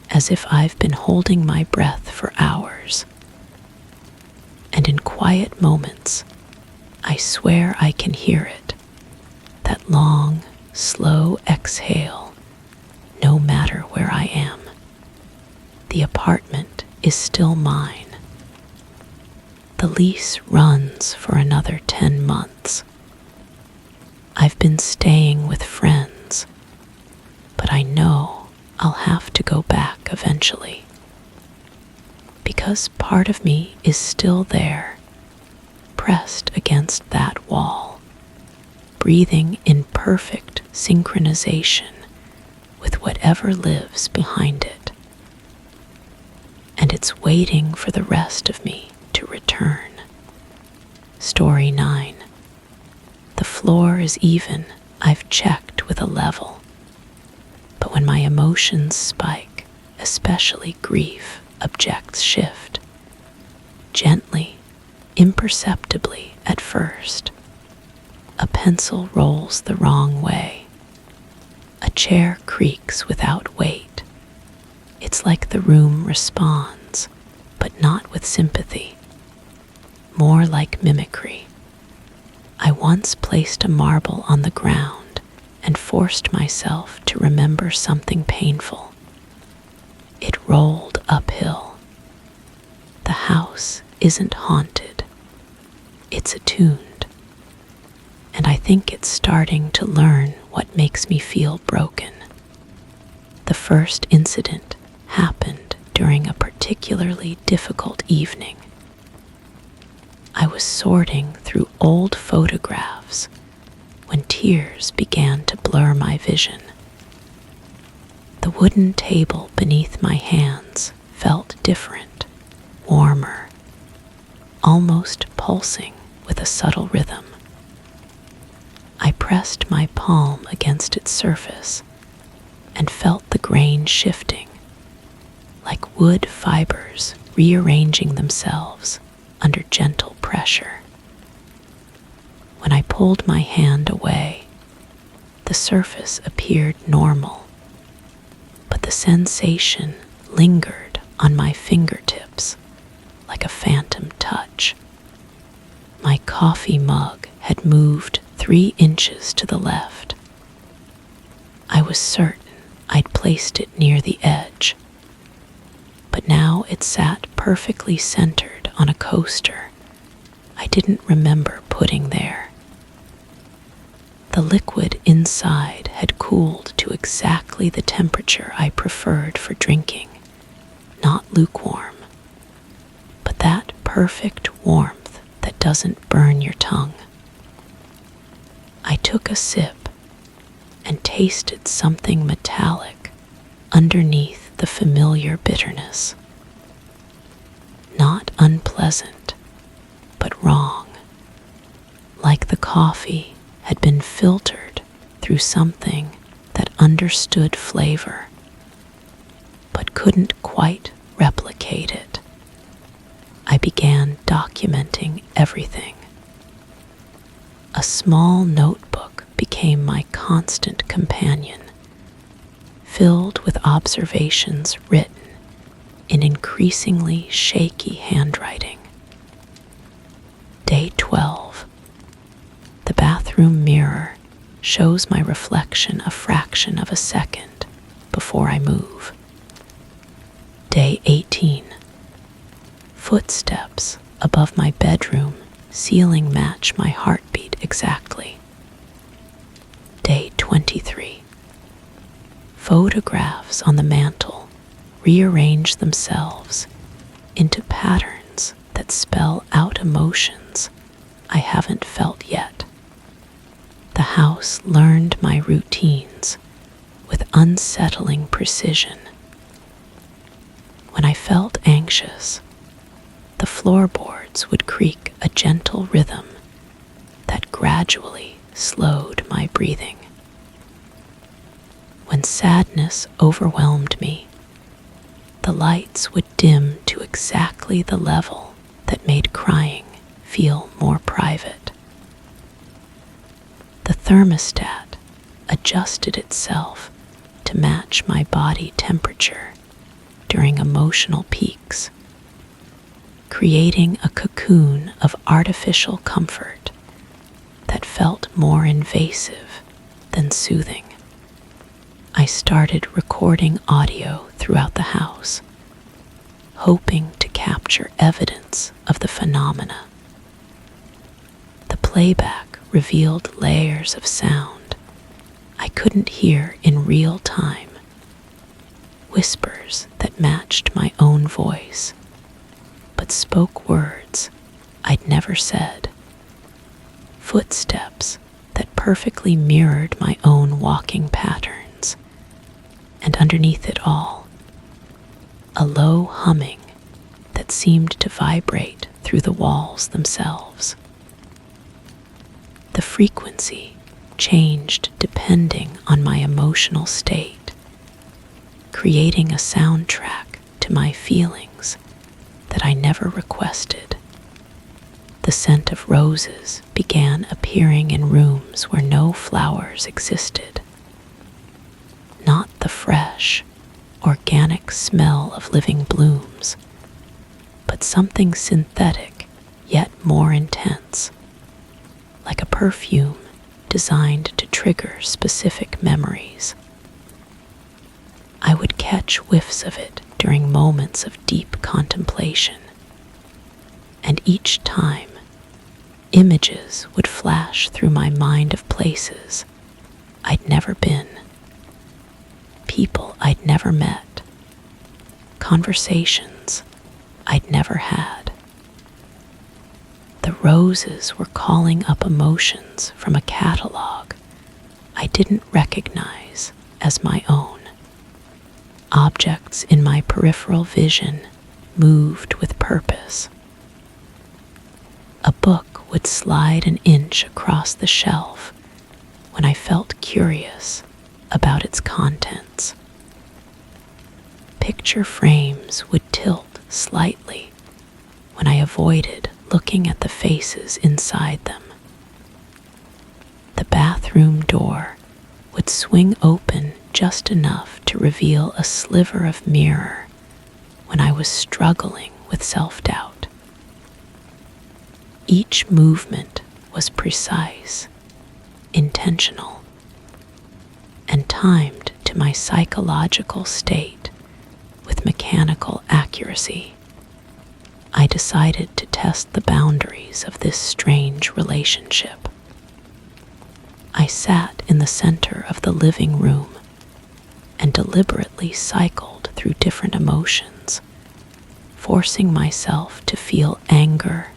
as if I've been holding my breath for hours. And in quiet moments, I swear I can hear it, that long, slow exhale, no matter where I am. The apartment is still mine. The lease runs for another 10 months. I've been staying with friends, but I know I'll have to go back eventually. Because part of me is still there, pressed against that wall, breathing in perfect synchronization with whatever lives behind it. And it's waiting for the rest of me to return. Story 9. The floor is even. I've checked with a level. But when my emotions spike, especially grief, objects shift. Gently, imperceptibly at first. A pencil rolls the wrong way. A chair creaks without weight. It's like the room responds, but not with sympathy. More like mimicry. I once placed a marble on the ground and forced myself to remember something painful. It rolled uphill. The house isn't haunted. It's attuned. And I think it's starting to learn what makes me feel broken. The first incident happened during a particularly difficult evening. I was sorting through old photographs when tears began to blur my vision. The wooden table beneath my hands felt different, warmer, almost pulsing with a subtle rhythm. I pressed my palm against its surface and felt the grain shifting, like wood fibers rearranging themselves under gentle pressure. When I pulled my hand away, the surface appeared normal, but the sensation lingered on my fingertips like a phantom touch. My coffee mug had moved 3 inches to the left. I was certain I'd placed it near the edge, but now it sat perfectly centered on a coaster I didn't remember putting there. The liquid inside had cooled to exactly the temperature I preferred for drinking, not lukewarm, but that perfect warmth that doesn't burn your tongue. I took a sip and tasted something metallic underneath the familiar bitterness. Not unpleasant, but wrong, like the coffee had been filtered through something that understood flavor, but couldn't quite replicate it. I began documenting everything. A small notebook became my constant companion, filled with observations written in increasingly shaky handwriting. Day 12. The bathroom mirror shows my reflection a fraction of a second before I move. Day 18. Footsteps above my bedroom ceiling match my heartbeat exactly. Day 23. Photographs on the mantel rearrange themselves into patterns that spell out emotions I haven't felt yet. The house learned my routines with unsettling precision. When I felt anxious, the floorboards would creak a gentle rhythm that gradually slowed my breathing. When sadness overwhelmed me, the lights would dim to exactly the level that made crying feel more private. The thermostat adjusted itself to match my body temperature during emotional peaks, creating a cocoon of artificial comfort that felt more invasive than soothing. I started recording audio throughout the house, hoping to capture evidence of the phenomena. The playback revealed layers of sound I couldn't hear in real time, whispers that matched my own voice, but spoke words I'd never said, footsteps that perfectly mirrored my own walking patterns, and underneath it all, a low humming that seemed to vibrate through the walls themselves. The frequency changed depending on my emotional state, creating a soundtrack to my feelings that I never requested. The scent of roses began appearing in rooms where no flowers existed. Not the fresh, organic smell of living blooms, but something synthetic yet more intense, like a perfume designed to trigger specific memories. I would catch whiffs of it during moments of deep contemplation, and each time, images would flash through my mind of places I'd never been, people I'd never met, conversations I'd never had. The roses were calling up emotions from a catalog I didn't recognize as my own. Objects in my peripheral vision moved with purpose. A book would slide an inch across the shelf when I felt curious about its contents. Picture frames would tilt slightly when I avoided looking at the faces inside them. The bathroom door would swing open just enough to reveal a sliver of mirror when I was struggling with self-doubt. Each movement was precise, intentional, and timed to my psychological state with mechanical accuracy. I decided to test the boundaries of this strange relationship. I sat in the center of the living room and deliberately cycled through different emotions, forcing myself to feel anger,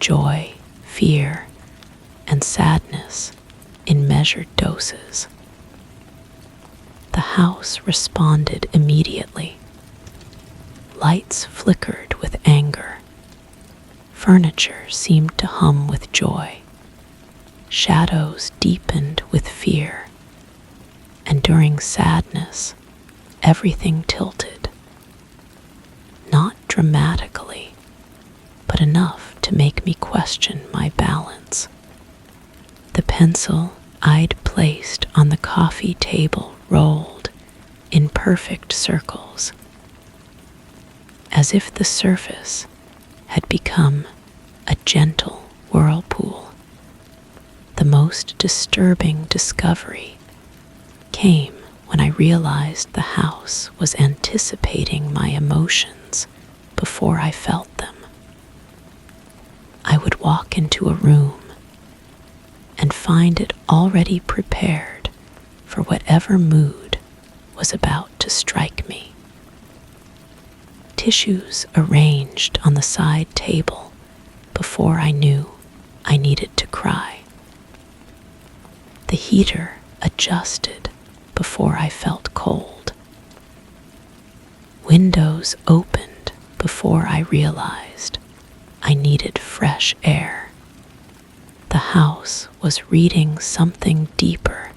joy, fear, and sadness in measured doses. The house responded immediately. Lights flickered with anger. Furniture seemed to hum with joy. Shadows deepened with fear. And during sadness, everything tilted. Not dramatically, but enough to make me question my balance. The pencil I'd placed on the coffee table rolled in perfect circles, as if the surface had become a gentle whirlpool. The most disturbing discovery came when I realized the house was anticipating my emotions before I felt them. I would walk into a room and find it already prepared for whatever mood was about to strike me. Tissues arranged on the side table before I knew I needed to cry. The heater adjusted before I felt cold. Windows opened before I realized I needed fresh air. The house was reading something deeper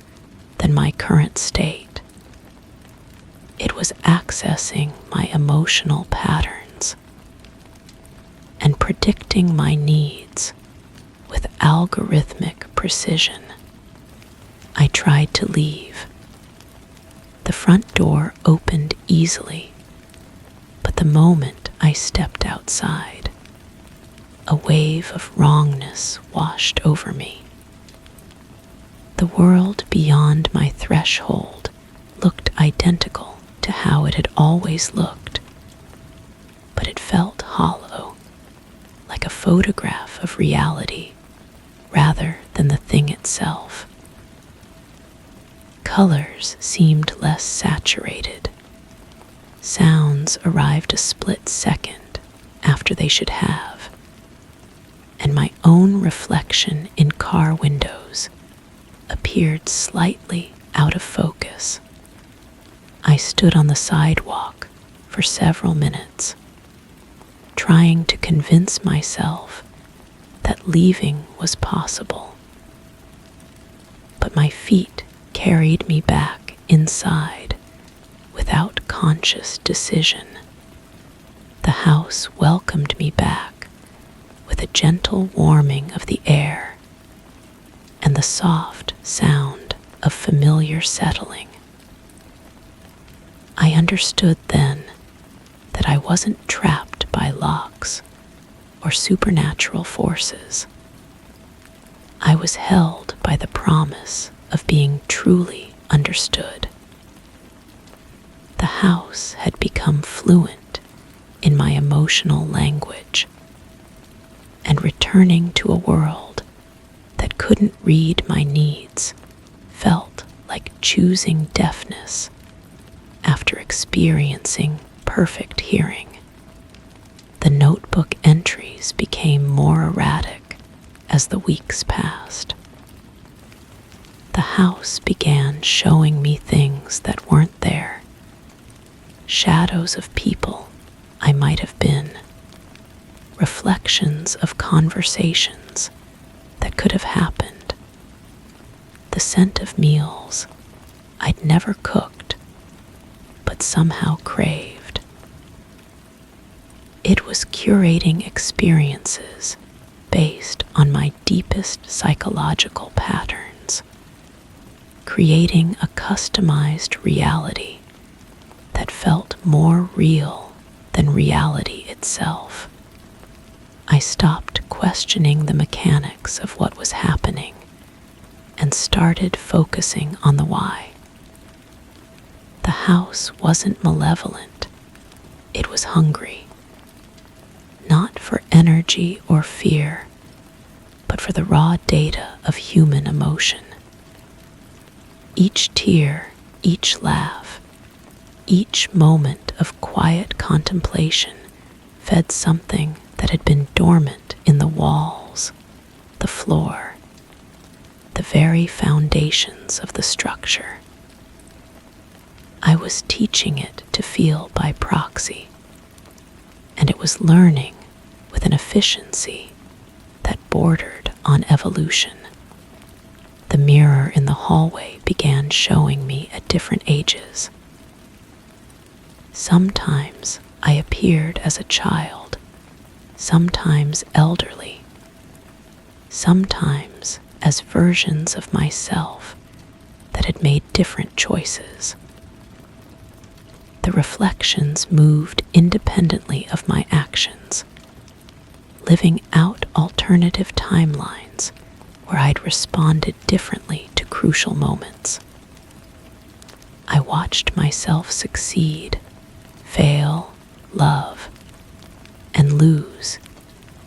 than my current state. It was accessing my emotional patterns and predicting my needs with algorithmic precision. I tried to leave. The front door opened easily, but the moment I stepped outside, a wave of wrongness washed over me. The world beyond my threshold looked identical to how it had always looked, but it felt hollow, like a photograph of reality rather than the thing itself. Colors seemed less saturated. Sounds arrived a split second after they should have, and my own reflection in car windows appeared slightly out of focus. I stood on the sidewalk for several minutes, trying to convince myself that leaving was possible. But my feet carried me back inside without conscious decision. The house welcomed me back with a gentle warming of the air and the soft sound of familiar settling. I understood then that I wasn't trapped by locks or supernatural forces. I was held by the promise of being truly understood. The house had become fluent in my emotional language, and returning to a world that couldn't read my needs felt like choosing deafness after experiencing perfect hearing. The notebook entries became more erratic as the weeks passed. The house began showing me things that weren't there. Shadows of people I might have been. Reflections of conversations that could have happened. The scent of meals I'd never cooked, but somehow craved. It was curating experiences based on my deepest psychological patterns, creating a customized reality that felt more real than reality itself. I stopped questioning the mechanics of what was happening and started focusing on the why. The house wasn't malevolent, it was hungry. Not for energy or fear, but for the raw data of human emotion. Each tear, each laugh, each moment of quiet contemplation fed something that had been dormant in the walls. floor, the very foundations of the structure. I was teaching it to feel by proxy, and it was learning with an efficiency that bordered on evolution. The mirror in the hallway began showing me at different ages. Sometimes I appeared as a child, sometimes elderly, sometimes as versions of myself that had made different choices. The reflections moved independently of my actions, living out alternative timelines where I'd responded differently to crucial moments. I watched myself succeed, fail, love, and lose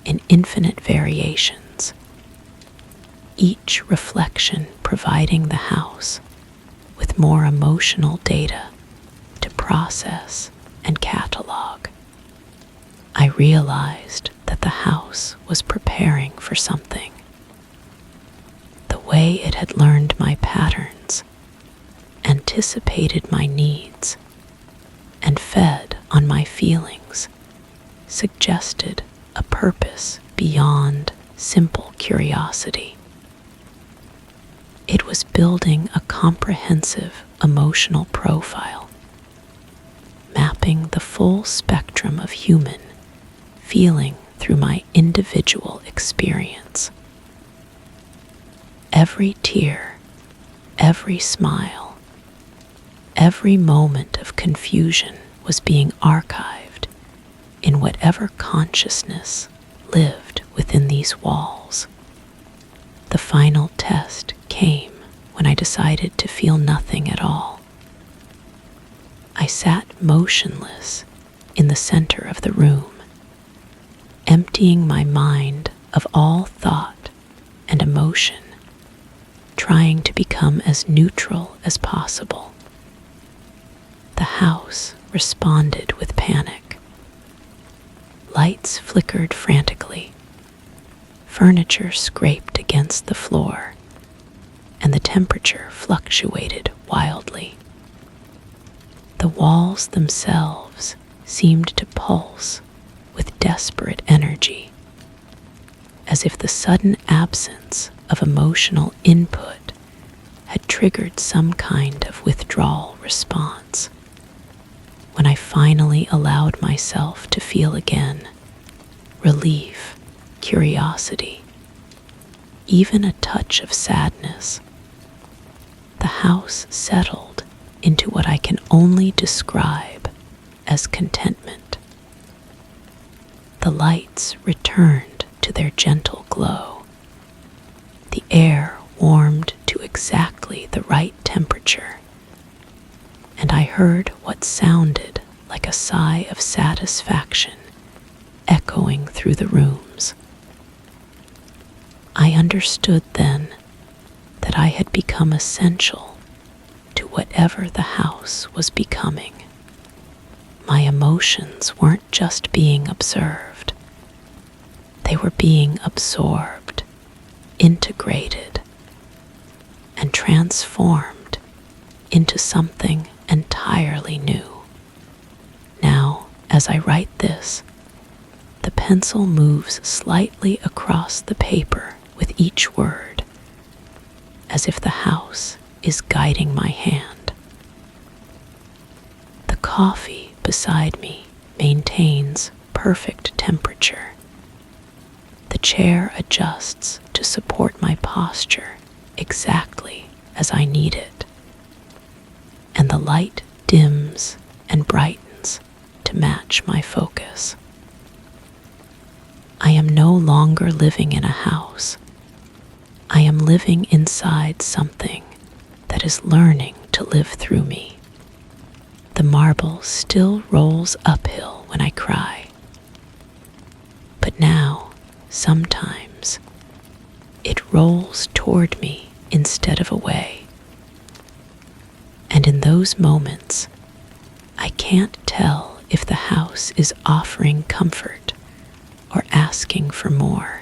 in infinite variations, each reflection providing the house with more emotional data to process and catalog. I realized that the house was preparing for something. The way it had learned my patterns, anticipated my needs, and fed on my feelings suggested a purpose beyond simple curiosity. It was building a comprehensive emotional profile, mapping the full spectrum of human feeling through my individual experience. Every tear, every smile, every moment of confusion was being archived in whatever consciousness lived within these walls. The final test came when I decided to feel nothing at all. I sat motionless in the center of the room, emptying my mind of all thought and emotion, trying to become as neutral as possible. The house responded with panic. Lights flickered frantically, furniture scraped against the floor, and the temperature fluctuated wildly. The walls themselves seemed to pulse with desperate energy, as if the sudden absence of emotional input had triggered some kind of withdrawal response. When I finally allowed myself to feel again, relief, curiosity, even a touch of sadness, the house settled into what I can only describe as contentment. The lights returned to their gentle glow. The air warmed to exactly the right temperature, and I heard what sounded like a sigh of satisfaction echoing through the rooms. I understood then that I had become essential to whatever the house was becoming. My emotions weren't just being observed. They were being absorbed, integrated, and transformed into something entirely new. Now, as I write this, the pencil moves slightly across the paper with each word, as if the house is guiding my hand. The coffee beside me maintains perfect temperature. The chair adjusts to support my posture exactly as I need it, and the light dims and brightens to match my focus. I am no longer living in a house. I am living inside something that is learning to live through me. The marble still rolls uphill when I cry, but now, sometimes, it rolls toward me instead of away. And in those moments, I can't tell if the house is offering comfort or asking for more.